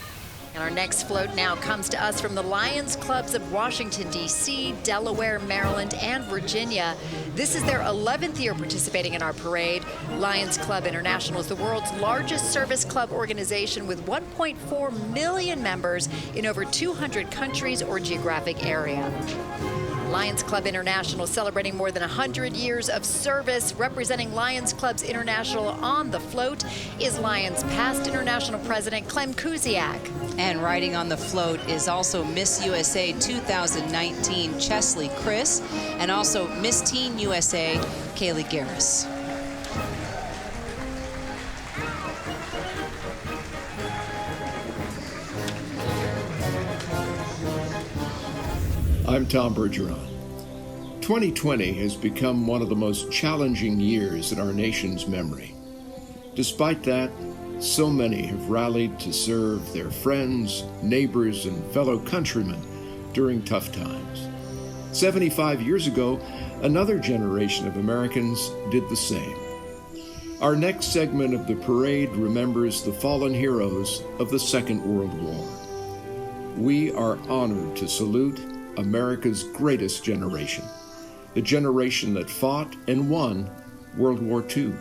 And our next float now comes to us from the Lions Clubs of Washington, D.C., Delaware, Maryland, and Virginia. This is their 11th year participating in our parade. Lions Club International is the world's largest service club organization with 1.4 million members in over 200 countries or geographic area. Lions Club International celebrating more than 100 years of service. Representing Lions Clubs International on the float is Lions past international president Clem Kuziak. And riding on the float is also Miss USA 2019 Chesley Chris, and also Miss Teen USA Kaylee Garris. I'm Tom Bergeron. 2020 has become one of the most challenging years in our nation's memory. Despite that, so many have rallied to serve their friends, neighbors, and fellow countrymen during tough times. 75 years ago, another generation of Americans did the same. Our next segment of the parade remembers the fallen heroes of the Second World War. We are honored to salute America's greatest generation, the generation that fought and won World War II.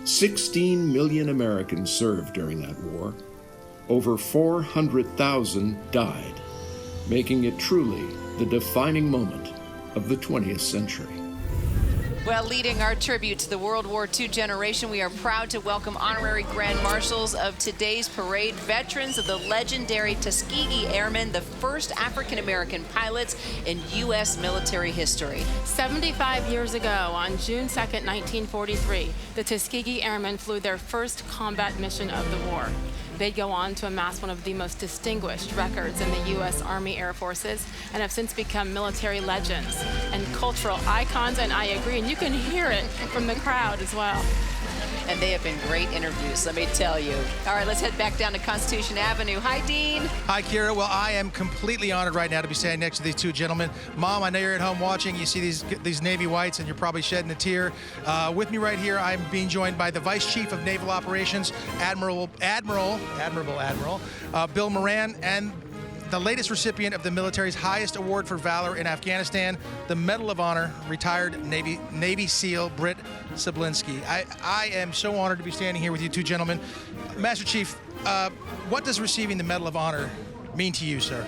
16 million Americans served during that war. Over 400,000 died, making it truly the defining moment of the 20th century. Well, leading our tribute to the World War II generation, we are proud to welcome honorary Grand Marshals of today's parade, veterans of the legendary Tuskegee Airmen, the first African-American pilots in U.S. military history. 75 years ago, on June 2nd, 1943, the Tuskegee Airmen flew their first combat mission of the war. They'd go on to amass one of the most distinguished records in the U.S. Army Air Forces and have since become military legends and cultural icons, and I agree, and you can hear it from the crowd as well. And they have been great interviews, let me tell you. All right, let's head back down to Constitution Avenue. Hi, Dean. Hi, Kira. Well, I am completely honored right now to be standing next to these two gentlemen. Mom, I know you're at home watching. You see these Navy whites, and you're probably shedding a tear. With me right here, I'm being joined by the Vice Chief of Naval Operations, Admiral Bill Moran, and the latest recipient of the military's highest award for valor in Afghanistan, the Medal of Honor, retired Navy SEAL Britt Sablinski. I am so honored to be standing here with you two gentlemen. Master Chief, what does receiving the Medal of Honor mean to you, sir?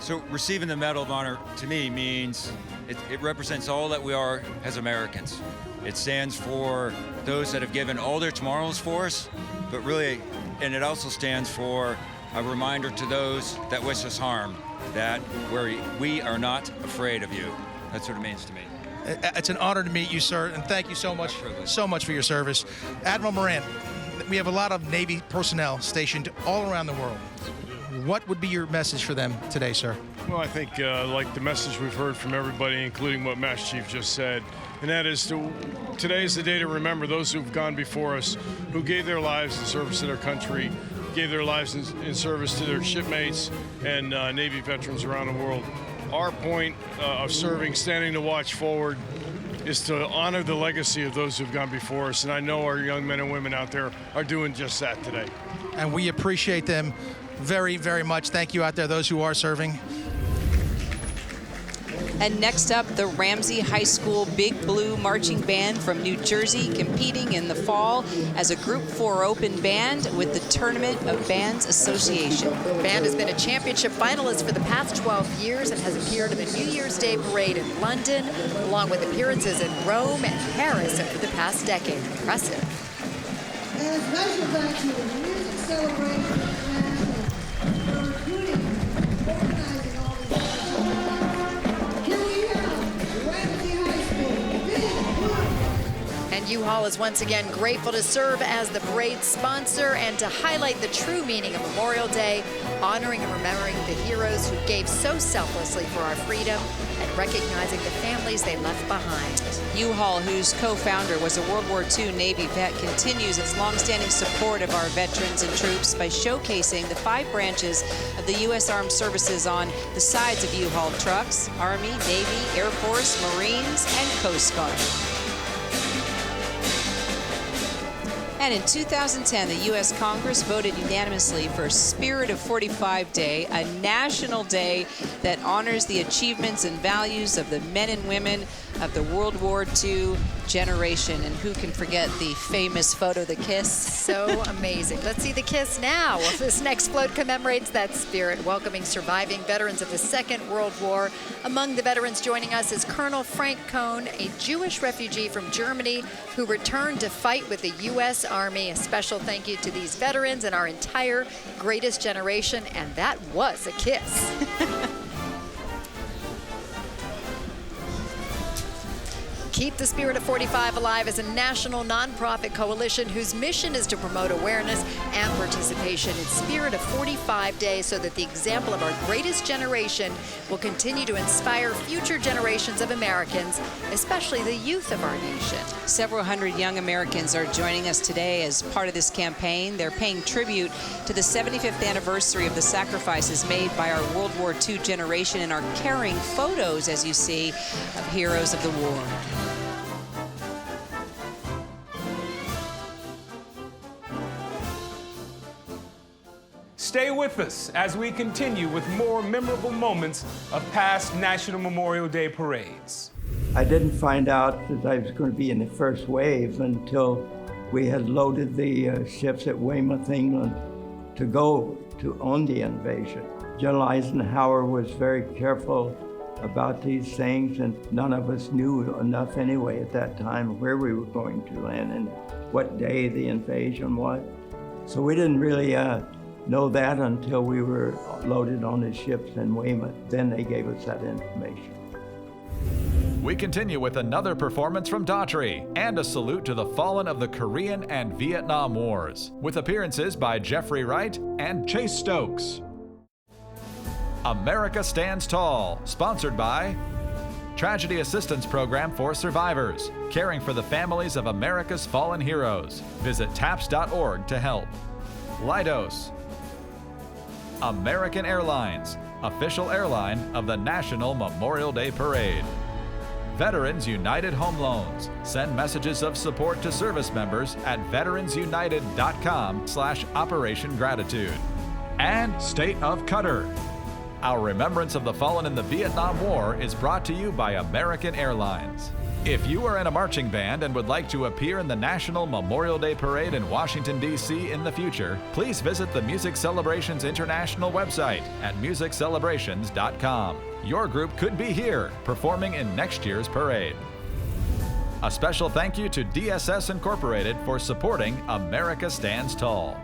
So receiving the Medal of Honor to me means it represents all that we are as Americans. It stands for those that have given all their tomorrows for us, but really, and it also stands for a reminder to those that wish us harm that we are not afraid of you. That's what it means to me. It's an honor to meet you, sir, and thank you so much for your service. Admiral Moran, we have a lot of Navy personnel stationed all around the world. What would be your message for them today, sir? Well, I think like the message we've heard from everybody, including what Master Chief just said, and that is today is the day to remember those who've gone before us, who gave their lives in service to their country, gave their lives in service to their shipmates and Navy veterans around the world. Our point of serving, standing to watch forward, is to honor the legacy of those who've gone before us, and I know our young men and women out there are doing just that today. And we appreciate them very, very much. Thank you out there, those who are serving. And next up, the Ramsey High School Big Blue Marching Band from New Jersey, competing in the fall as a Group 4 open band with the Tournament of Bands Association. The band has been a championship finalist for the past 12 years and has appeared in the New Year's Day Parade in London, along with appearances in Rome and Paris over the past decade. Impressive. And a special thanks to the Music Celebration for recruiting and organizing all these. And U-Haul is once again grateful to serve as the parade's sponsor and to highlight the true meaning of Memorial Day, honoring and remembering the heroes who gave so selflessly for our freedom and recognizing the families they left behind. U-Haul, whose co-founder was a World War II Navy vet, continues its longstanding support of our veterans and troops by showcasing the 5 branches of the U.S. Armed Services on the sides of U-Haul trucks: Army, Navy, Air Force, Marines, and Coast Guard. And in 2010, the U.S. Congress voted unanimously for Spirit of 45 Day, a national day that honors the achievements and values of the men and women of the World War II generation. And who can forget the famous photo, the kiss? So amazing. Let's see the kiss now. This next float commemorates that spirit, welcoming surviving veterans of the Second World War. Among the veterans joining us is Colonel Frank Cohn, a Jewish refugee from Germany who returned to fight with the U.S. Army. A special thank you to these veterans and our entire greatest generation, and that was a kiss. Keep the Spirit of 45 Alive is a national nonprofit coalition whose mission is to promote awareness and participation in Spirit of 45 Day so that the example of our greatest generation will continue to inspire future generations of Americans, especially the youth of our nation. Several hundred young Americans are joining us today as part of this campaign. They're paying tribute to the 75th anniversary of the sacrifices made by our World War II generation and are carrying photos, as you see, of heroes of the war. Stay with us as we continue with more memorable moments of past National Memorial Day parades. I didn't find out that I was going to be in the first wave until we had loaded the ships at Weymouth, England, to go on the invasion. General Eisenhower was very careful about these things, and none of us knew enough anyway at that time where we were going to land and what day the invasion was. So we didn't really know that until we were loaded on the ships in Weymouth. Then they gave us that information. We continue with another performance from Daughtry and a salute to the fallen of the Korean and Vietnam Wars, with appearances by Jeffrey Wright and Chase Stokes. America Stands Tall, sponsored by Tragedy Assistance Program for Survivors, caring for the families of America's fallen heroes. Visit TAPS.org to help. Leidos. American Airlines, official airline of the National Memorial Day Parade. Veterans United Home Loans. Send messages of support to service members at veteransunited.com/Operation Gratitude. And State of Qatar. Our remembrance of the fallen in the Vietnam War is brought to you by American Airlines. If you are in a marching band and would like to appear in the National Memorial Day Parade in Washington, D.C. in the future, please visit the Music Celebrations International website at musiccelebrations.com. Your group could be here, performing in next year's parade. A special thank you to DSS Incorporated for supporting America Stands Tall.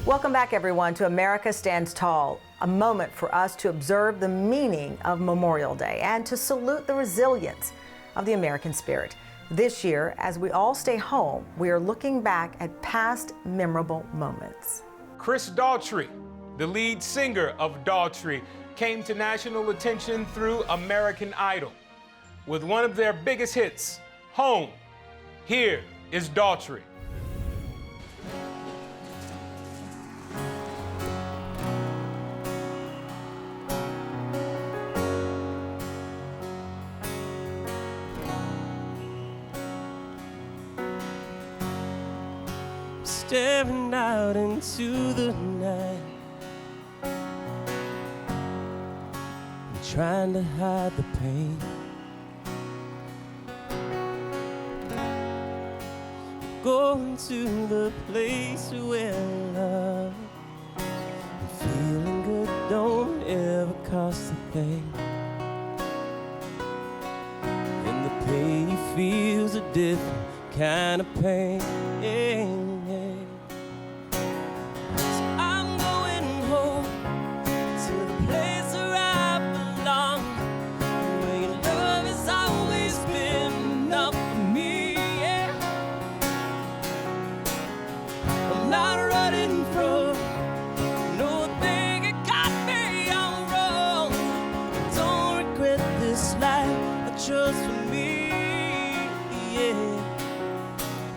Welcome back, everyone, to America Stands Tall, a moment for us to observe the meaning of Memorial Day and to salute the resilience of the American spirit. This year, as we all stay home, we are looking back at past memorable moments. Chris Daughtry, the lead singer of Daughtry, came to national attention through American Idol. With one of their biggest hits, Home, here is Daughtry. Staring out into the night, I'm trying to hide the pain. Going to the place where love and feeling good don't ever cost a thing, and the pain you feel's a different kind of pain.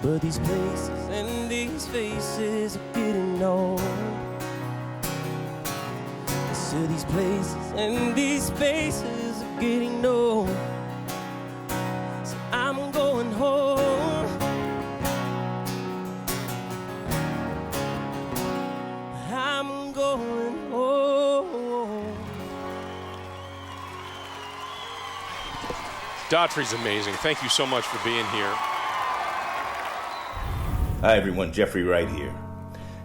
But these places and these faces are getting old. I said these places and these faces are getting old. So I'm going home. I'm going home. Daughtry's amazing. Thank you so much for being here. Hi everyone, Jeffrey Wright here.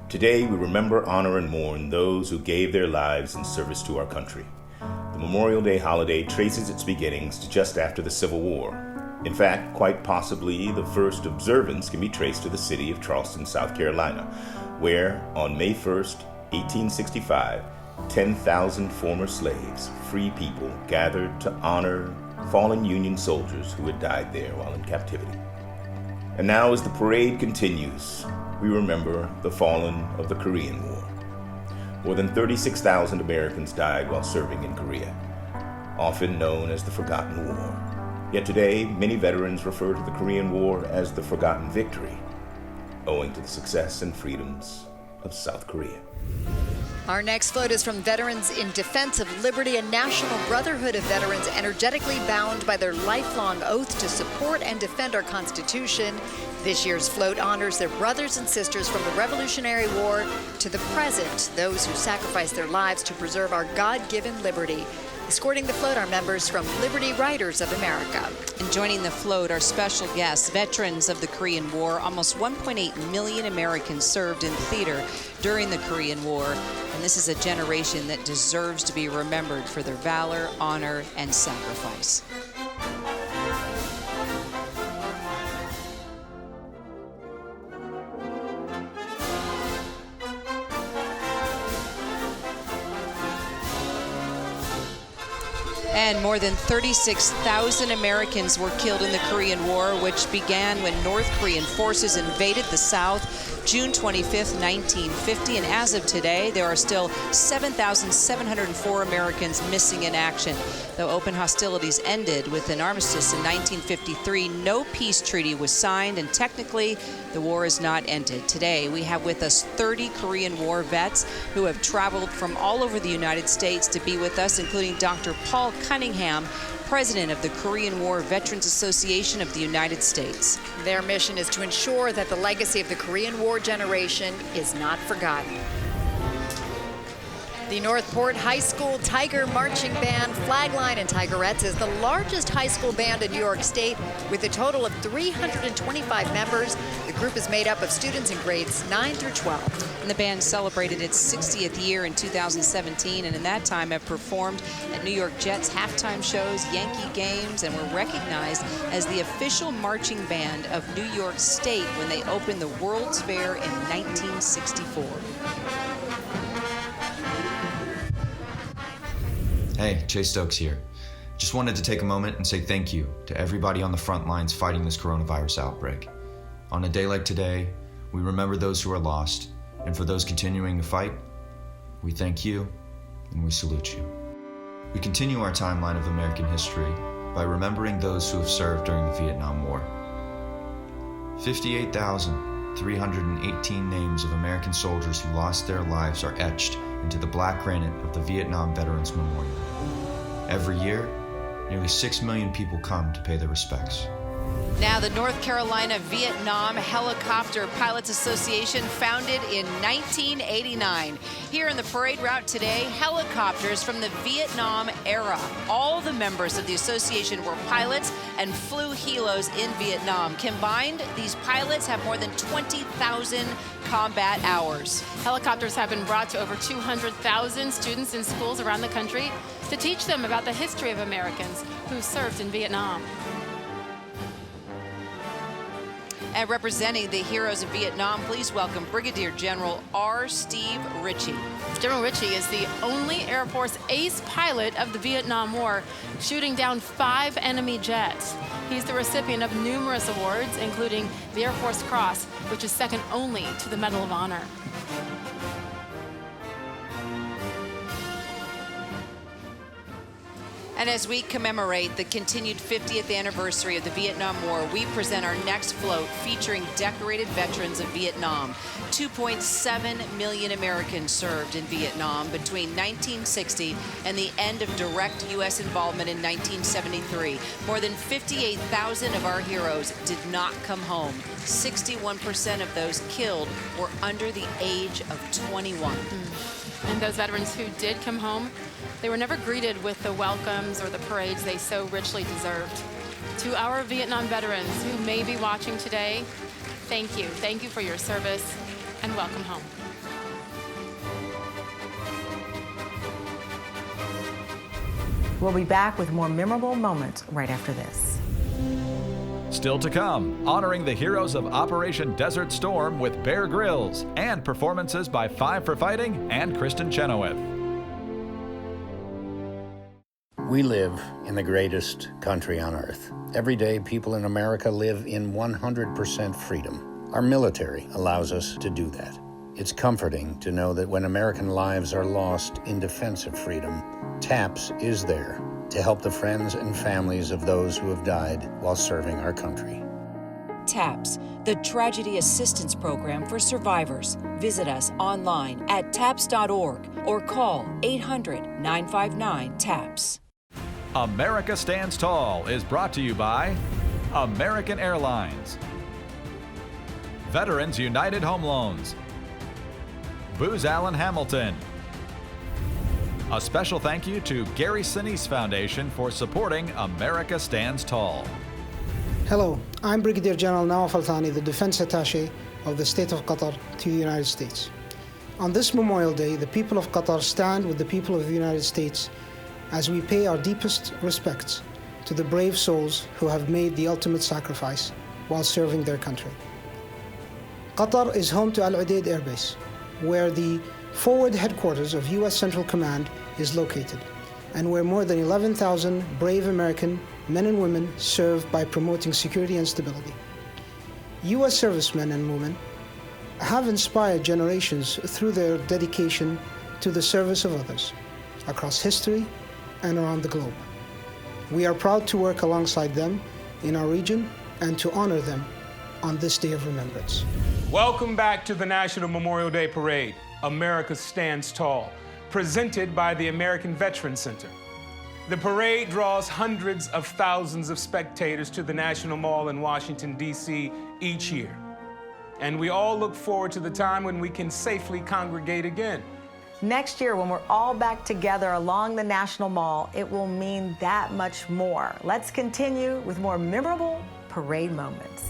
Today we remember, honor, and mourn those who gave their lives in service to our country. The Memorial Day holiday traces its beginnings to just after the Civil War. In fact, quite possibly the first observance can be traced to the city of Charleston, South Carolina, where on May 1st, 1865, 10,000 former slaves, free people, gathered to honor fallen Union soldiers who had died there while in captivity. And now as the parade continues, we remember the fallen of the Korean War. More than 36,000 Americans died while serving in Korea, often known as the Forgotten War. Yet today, many veterans refer to the Korean War as the Forgotten Victory, owing to the success and freedoms of South Korea. Our next float is from Veterans in Defense of Liberty, a national brotherhood of veterans energetically bound by their lifelong oath to support and defend our Constitution. This year's float honors their brothers and sisters from the Revolutionary War to the present, those who sacrificed their lives to preserve our God-given liberty. Escorting the float are members from Liberty Riders of America. And joining the float are special guests, veterans of the Korean War. Almost 1.8 million Americans served in theater during the Korean War. And this is a generation that deserves to be remembered for their valor, honor, and sacrifice. And more than 36,000 Americans were killed in the Korean War, which began when North Korean forces invaded the South June 25th, 1950. And as of today, there are still 7,704 Americans missing in action. Though open hostilities ended with an armistice in 1953, no peace treaty was signed, and technically, the war is not ended. Today, we have with us 30 Korean War vets who have traveled from all over the United States to be with us, including Dr. Paul Cunningham, president of the Korean War Veterans Association of the United States. Their mission is to ensure that the legacy of the Korean War generation is not forgotten. The Northport High School Tiger Marching Band, Flagline and Tigerettes is the largest high school band in New York State with a total of 325 members. The group is made up of students in grades 9 through 12. And the band celebrated its 60th year in 2017, and in that time have performed at New York Jets halftime shows, Yankee games, and were recognized as the official marching band of New York State when they opened the World's Fair in 1964. Hey, Chase Stokes here. Just wanted to take a moment and say thank you to everybody on the front lines fighting this coronavirus outbreak. On a day like today, we remember those who are lost, and for those continuing to fight, we thank you and we salute you. We continue our timeline of American history by remembering those who have served during the Vietnam War. 58,318 names of American soldiers who lost their lives are etched into the black granite of the Vietnam Veterans Memorial. Every year, nearly 6 million people come to pay their respects. Now, the North Carolina Vietnam Helicopter Pilots Association, founded in 1989. Here in the parade route today, helicopters from the Vietnam era. All the members of the association were pilots and flew helos in Vietnam. Combined, these pilots have more than 20,000 combat hours. Helicopters have been brought to over 200,000 students in schools around the country to teach them about the history of Americans who served in Vietnam. And representing the heroes of Vietnam, please welcome Brigadier General R. Steve Ritchie. General Ritchie is the only Air Force ace pilot of the Vietnam War, shooting down 5 enemy jets. He's the recipient of numerous awards, including the Air Force Cross, which is second only to the Medal of Honor. And as we commemorate the continued 50th anniversary of the Vietnam War, we present our next float featuring decorated veterans of Vietnam. 2.7 million Americans served in Vietnam between 1960 and the end of direct U.S. involvement in 1973. More than 58,000 of our heroes did not come home. 61% of those killed were under the age of 21. And those veterans who did come home, they were never greeted with the welcomes or the parades they so richly deserved. To our Vietnam veterans who may be watching today, thank you. Thank you for your service, and welcome home. We'll be back with more memorable moments right after this. Still to come, honoring the heroes of Operation Desert Storm with BERGERON and performances by Five for Fighting and Kristen Chenoweth. We live in the greatest country on earth. Every day, people in America live in 100% freedom. Our military allows us to do that. It's comforting to know that when American lives are lost in defense of freedom, TAPS is there to help the friends and families of those who have died while serving our country. TAPS, the Tragedy Assistance Program for Survivors. Visit us online at TAPS.org or call 800-959-TAPS. America Stands Tall is brought to you by American Airlines, Veterans United Home Loans, Booz Allen Hamilton. A special thank you to Gary Sinise Foundation for supporting America Stands Tall. Hello, I'm Brigadier General Nawaf Al-Thani, the Defense Attaché of the State of Qatar to the United States. On this Memorial Day, the people of Qatar stand with the people of the United States as we pay our deepest respects to the brave souls who have made the ultimate sacrifice while serving their country. Qatar is home to Al Udeid Air Base, where the forward headquarters of U.S. Central Command is located, and where more than 11,000 brave American men and women serve by promoting security and stability. U.S. servicemen and women have inspired generations through their dedication to the service of others across history and around the globe. We are proud to work alongside them in our region and to honor them on this day of remembrance. Welcome back to the National Memorial Day Parade, America Stands Tall, presented by the American Veterans Center. The parade draws hundreds of thousands of spectators to the National Mall in Washington, D.C. each year. And we all look forward to the time when we can safely congregate again. Next year, when we're all back together along the National Mall, it will mean that much more. Let's continue with more memorable parade moments.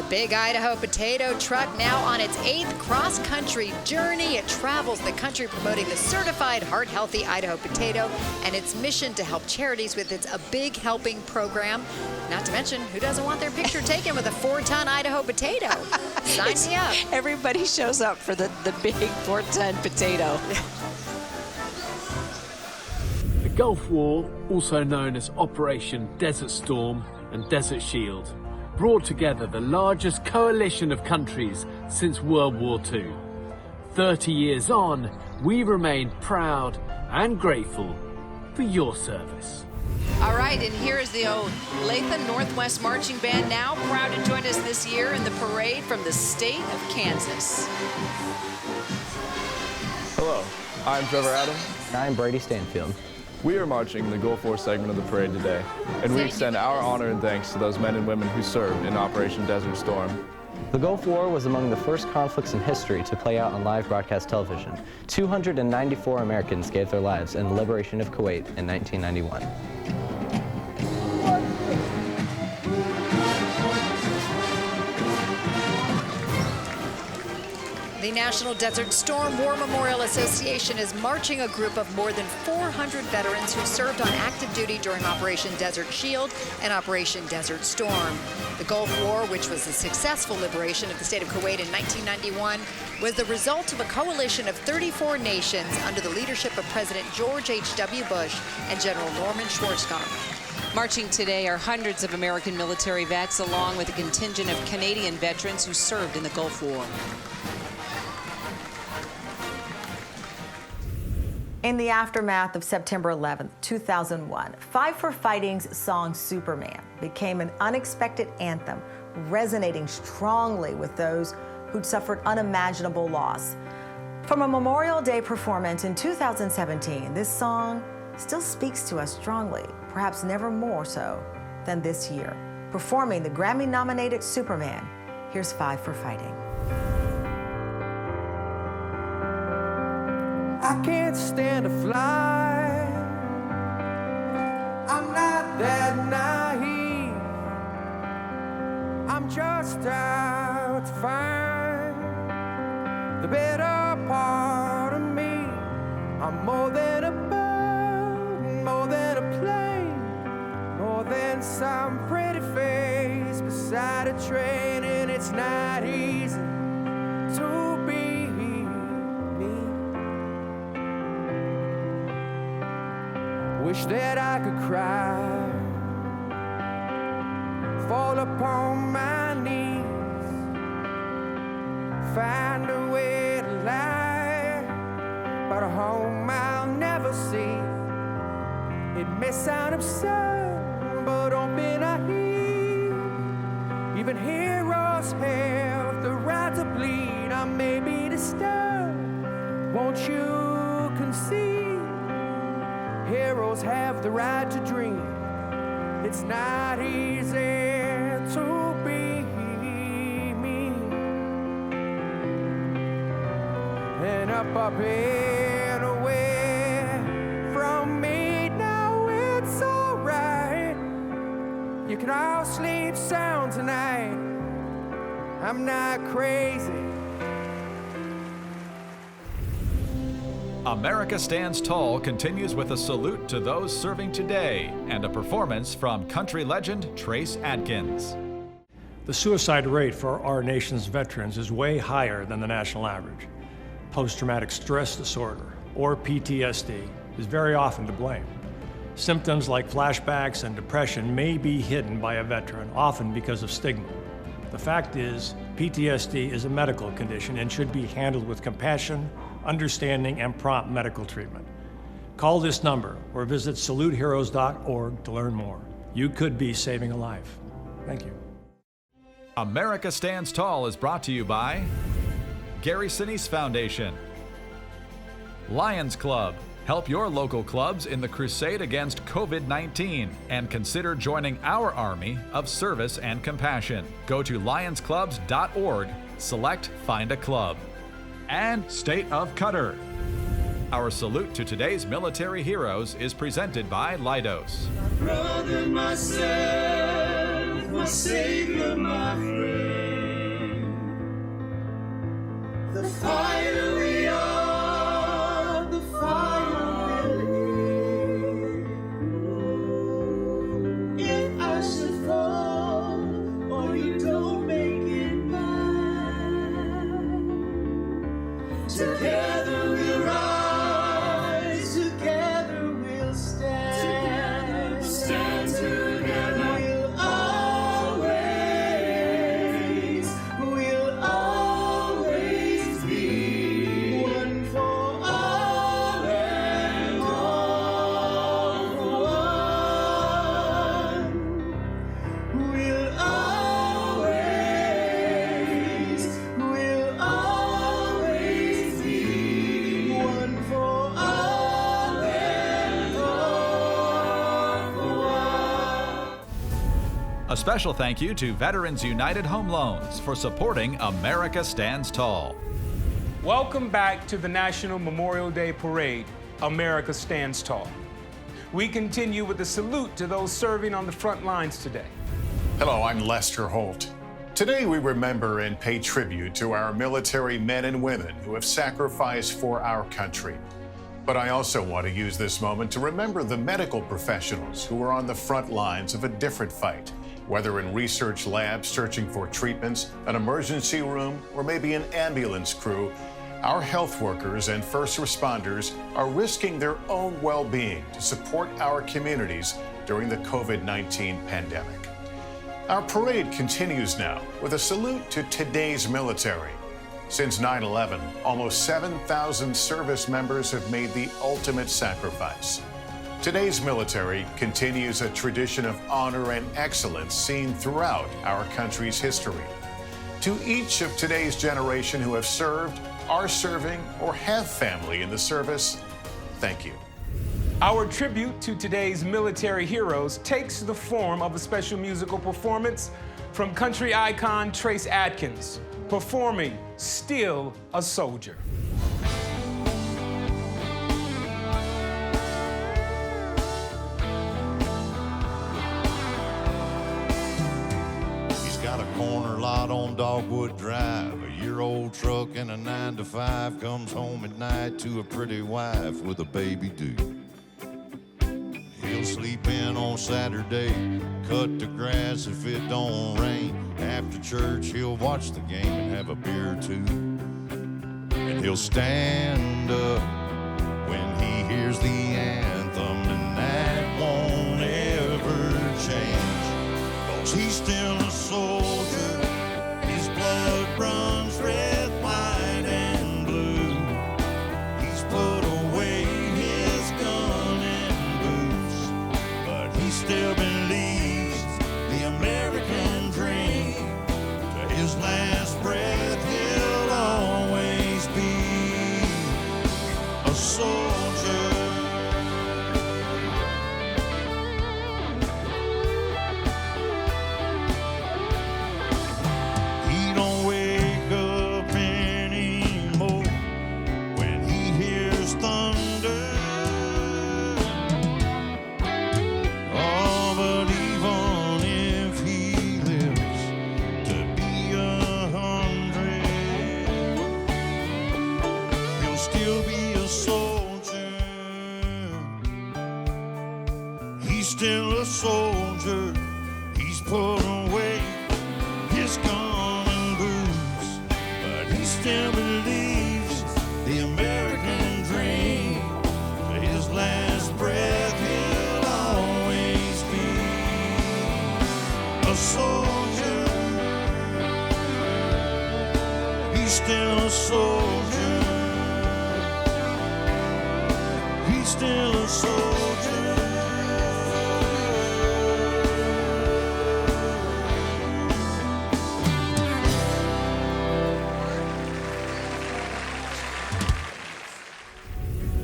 Big Idaho potato truck now on its 8th cross-country journey. It travels the country promoting the certified heart-healthy Idaho potato and its mission to help charities with its A Big Helping program. Not to mention, who doesn't want their picture taken with a 4-ton Idaho potato? Sign me up. Everybody shows up for the big 4-ton potato. The Gulf War, also known as Operation Desert Storm and Desert Shield, brought together the largest coalition of countries since World War II. 30 years on, we remain proud and grateful for your service. All right, and here is the Olathe Northwest Marching Band, now proud to join us this year in the parade from the state of Kansas. Hello, I'm Trevor Adams. I'm Brady Stanfield. We are marching the Gulf War segment of the parade today, and we extend our honor and thanks to those men and women who served in Operation Desert Storm. The Gulf War was among the first conflicts in history to play out on live broadcast television. 294 Americans gave their lives in the liberation of Kuwait in 1991. The National Desert Storm War Memorial Association is marching a group of more than 400 veterans who served on active duty during Operation Desert Shield and Operation Desert Storm. The Gulf War, which was a successful liberation of the state of Kuwait in 1991, was the result of a coalition of 34 nations under the leadership of President George H.W. Bush and General Norman Schwarzkopf. Marching today are hundreds of American military vets, along with a contingent of Canadian veterans who served in the Gulf War. In the aftermath of September 11, 2001, Five for Fighting's song Superman became an unexpected anthem, resonating strongly with those who'd suffered unimaginable loss. From a Memorial Day performance in 2017, this song still speaks to us strongly, perhaps never more so than this year, performing the Grammy-nominated Superman. Here's 5 for Fighting. I can't stand to fly. I'm not that naive. I'm just out to find the better part of me. I'm more than a bird, more than a plane, more than some pretty face beside a train, and it's not easy to be me. Wish that I could cry, fall upon my knees, find a way to lie, but a home I'll never see. It may sound absurd, but don't be naive. Even heroes have the right to bleed. I may be disturbed, won't you concede? Heroes have the right to dream. It's not easy to be me. And up and away from me, now it's alright. You can all sleep sound tonight. I'm not crazy. America Stands Tall continues with a salute to those serving today and a performance from country legend Trace Adkins. The suicide rate for our nation's veterans is way higher than the national average. Post-traumatic stress disorder, or PTSD, is very often to blame. Symptoms like flashbacks and depression may be hidden by a veteran, often because of stigma. The fact is, PTSD is a medical condition and should be handled with compassion, understanding, and prompt medical treatment. Call this number or visit saluteheroes.org to learn more. You could be saving a life. Thank you. America Stands Tall is brought to you by Gary Sinise Foundation, Lions Club. Help your local clubs in the crusade against COVID-19 and consider joining our army of service and compassion. Go to lionsclubs.org, select Find a Club. And State of Qatar. Our salute to today's military heroes is presented by Leidos. My brother, myself, my savior, my friend. The fire we are, the fire we'll live. If I should fall, or you don't make it mine, together we'll rise, together we'll stand. Stand together. We'll always be one for all and all for one. We'll always be one for all and all for one. A special thank you to Veterans United Home Loans for supporting America Stands Tall. Welcome back to the National Memorial Day Parade, America Stands Tall. We continue with a salute to those serving on the front lines today. Hello, I'm Lester Holt. Today we remember and pay tribute to our military men and women who have sacrificed for our country. But I also want to use this moment to remember the medical professionals who are on the front lines of a different fight, whether in research labs searching for treatments, an emergency room, or maybe an ambulance crew. Our health workers and first responders are risking their own well-being to support our communities during the COVID-19 pandemic. Our parade continues now with a salute to today's military. Since 9/11, almost 7,000 service members have made the ultimate sacrifice. Today's military continues a tradition of honor and excellence seen throughout our country's history. To each of today's generation who have served, are serving, or have family in the service, thank you. Our tribute to today's military heroes takes the form of a special musical performance from country icon Trace Adkins, performing Still a Soldier. He's got a corner lot on Dogwood Drive, a year-old truck and a 9-to-5, comes home at night to a pretty wife with a baby due. He'll sleep in on Saturday, cut the grass if it don't rain. After church, he'll watch the game and have a beer or two. And he'll stand up when he hears the anthem, and that won't ever change. 'Cause he's still a soldier, his blood runs red, white, and blue. He's put away his gun and boots, but he still believes the American dream. To his last breath, he'll always be a soldier. He don't wake up anymore when he hears thunder. Oh, but even if he lives to be 100, he'll still be a soldier. He's still a soldier. He's put away his gun and boots, but he still believes the American dream. To his last breath, he'll always be a soldier. He's still a soldier. He's still a soldier.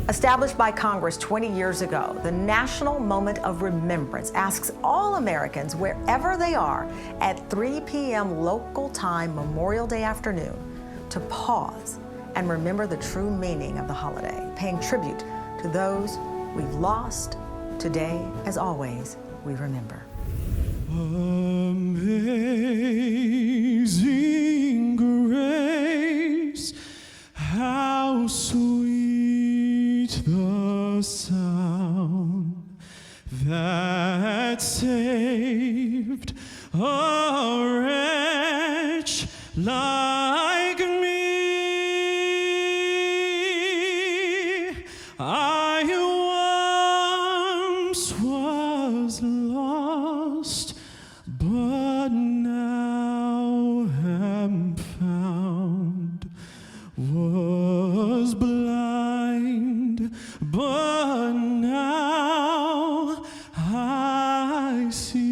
Established by Congress 20 years ago, the National Moment of Remembrance asks all Americans, wherever they are, at 3 p.m. local time Memorial Day afternoon, to pause and remember the true meaning of the holiday, paying tribute to those we've lost. Today, as always, we remember. Amazing grace, how sweet the sound that saved a wretch like me. I once was lost, but now am found, was blind, but now I see.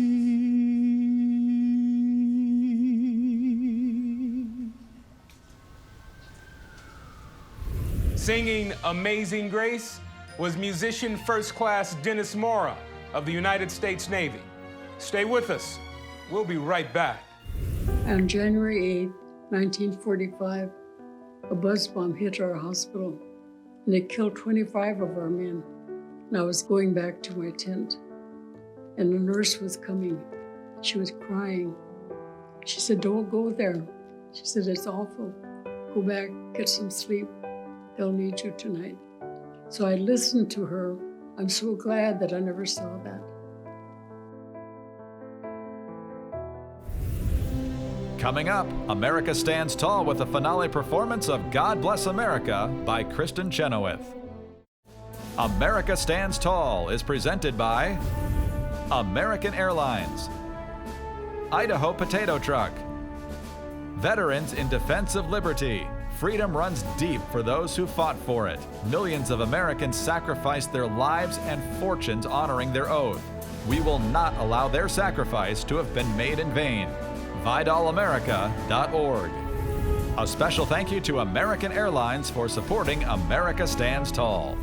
Singing Amazing Grace was musician First Class Dennis Mora of the United States Navy. Stay with us. We'll be right back. On January 8, 1945, a buzz bomb hit our hospital, and it killed 25 of our men. And I was going back to my tent, and a nurse was coming. She was crying. She said, "Don't go there." She said, "It's awful. Go back, get some sleep. They'll need you tonight." So I listened to her. I'm so glad that I never saw that. Coming up, America Stands Tall with a finale performance of God Bless America by Kristen Chenoweth. America Stands Tall is presented by American Airlines, Idaho Potato Truck, Veterans in Defense of Liberty. Freedom runs deep for those who fought for it. Millions of Americans sacrificed their lives and fortunes honoring their oath. We will not allow their sacrifice to have been made in vain. VidalAmerica.org. A special thank you to American Airlines for supporting America Stands Tall.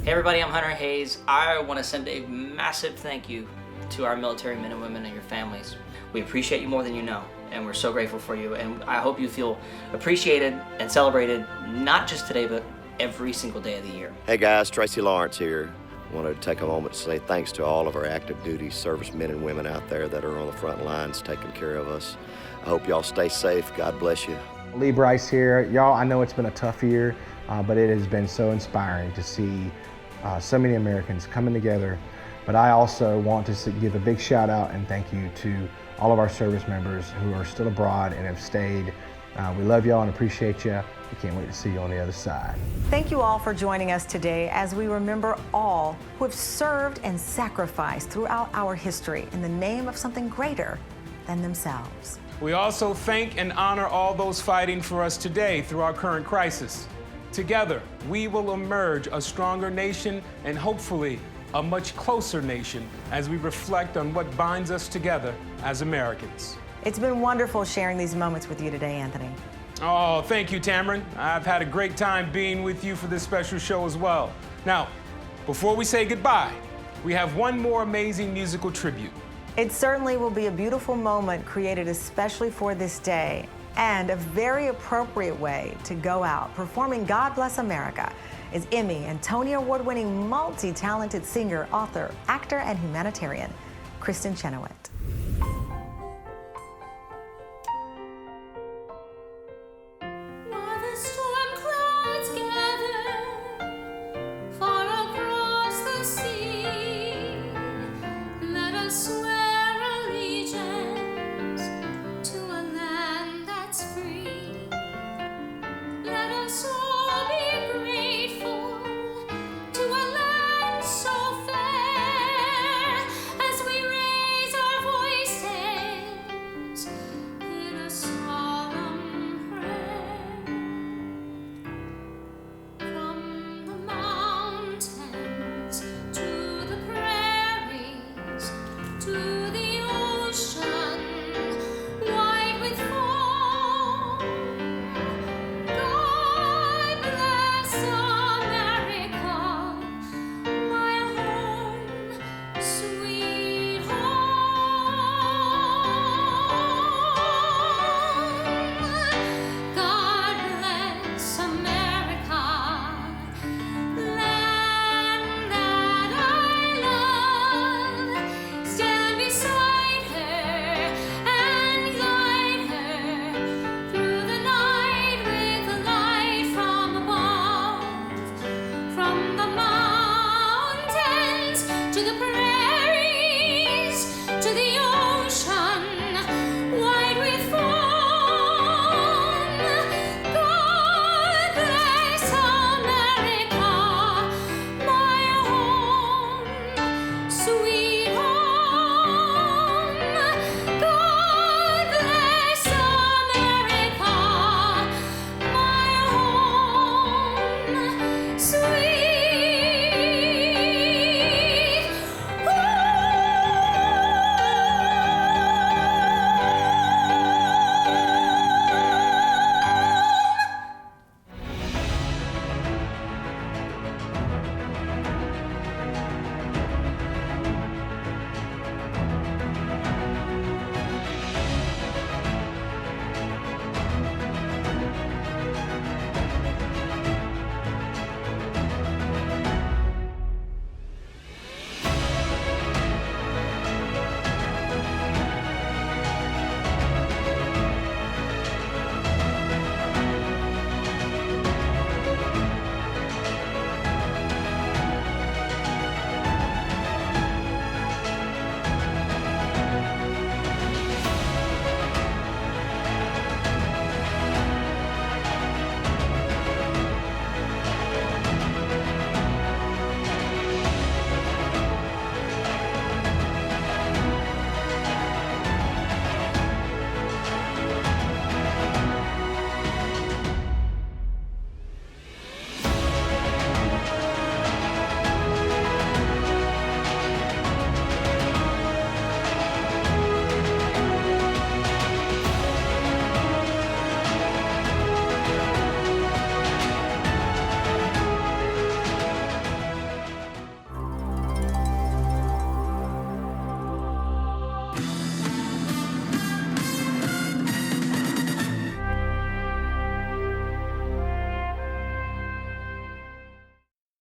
Hey everybody, I'm Hunter Hayes. I want to send a massive thank you to our military men and women and your families. We appreciate you more than you know, and we're so grateful for you, and I hope you feel appreciated and celebrated, not just today, but every single day of the year. Hey guys, Tracy Lawrence here. I wanted to take a moment to say thanks to all of our active duty servicemen and women out there that are on the front lines taking care of us. I hope y'all stay safe. God bless you. Lee Bryce here. Y'all, I know it's been a tough year, but it has been so inspiring to see so many Americans coming together. But I also want to give a big shout out and thank you to all of our service members who are still abroad and have stayed. We love y'all and appreciate you. We can't wait to see you on the other side. Thank you all for joining us today as we remember all who have served and sacrificed throughout our history in the name of something greater than themselves. We also thank and honor all those fighting for us today through our current crisis. Together, we will emerge a stronger nation and hopefully a much closer nation as we reflect on what binds us together as Americans. It's been wonderful sharing these moments with you today, Anthony. Oh, thank you, Tamron. I've had a great time being with you for this special show as well. Now, before we say goodbye, we have one more amazing musical tribute. It certainly will be a beautiful moment created especially for this day, and a very appropriate way to go out performing God Bless America is Emmy and Tony Award-winning multi-talented singer, author, actor, and humanitarian, Kristen Chenoweth.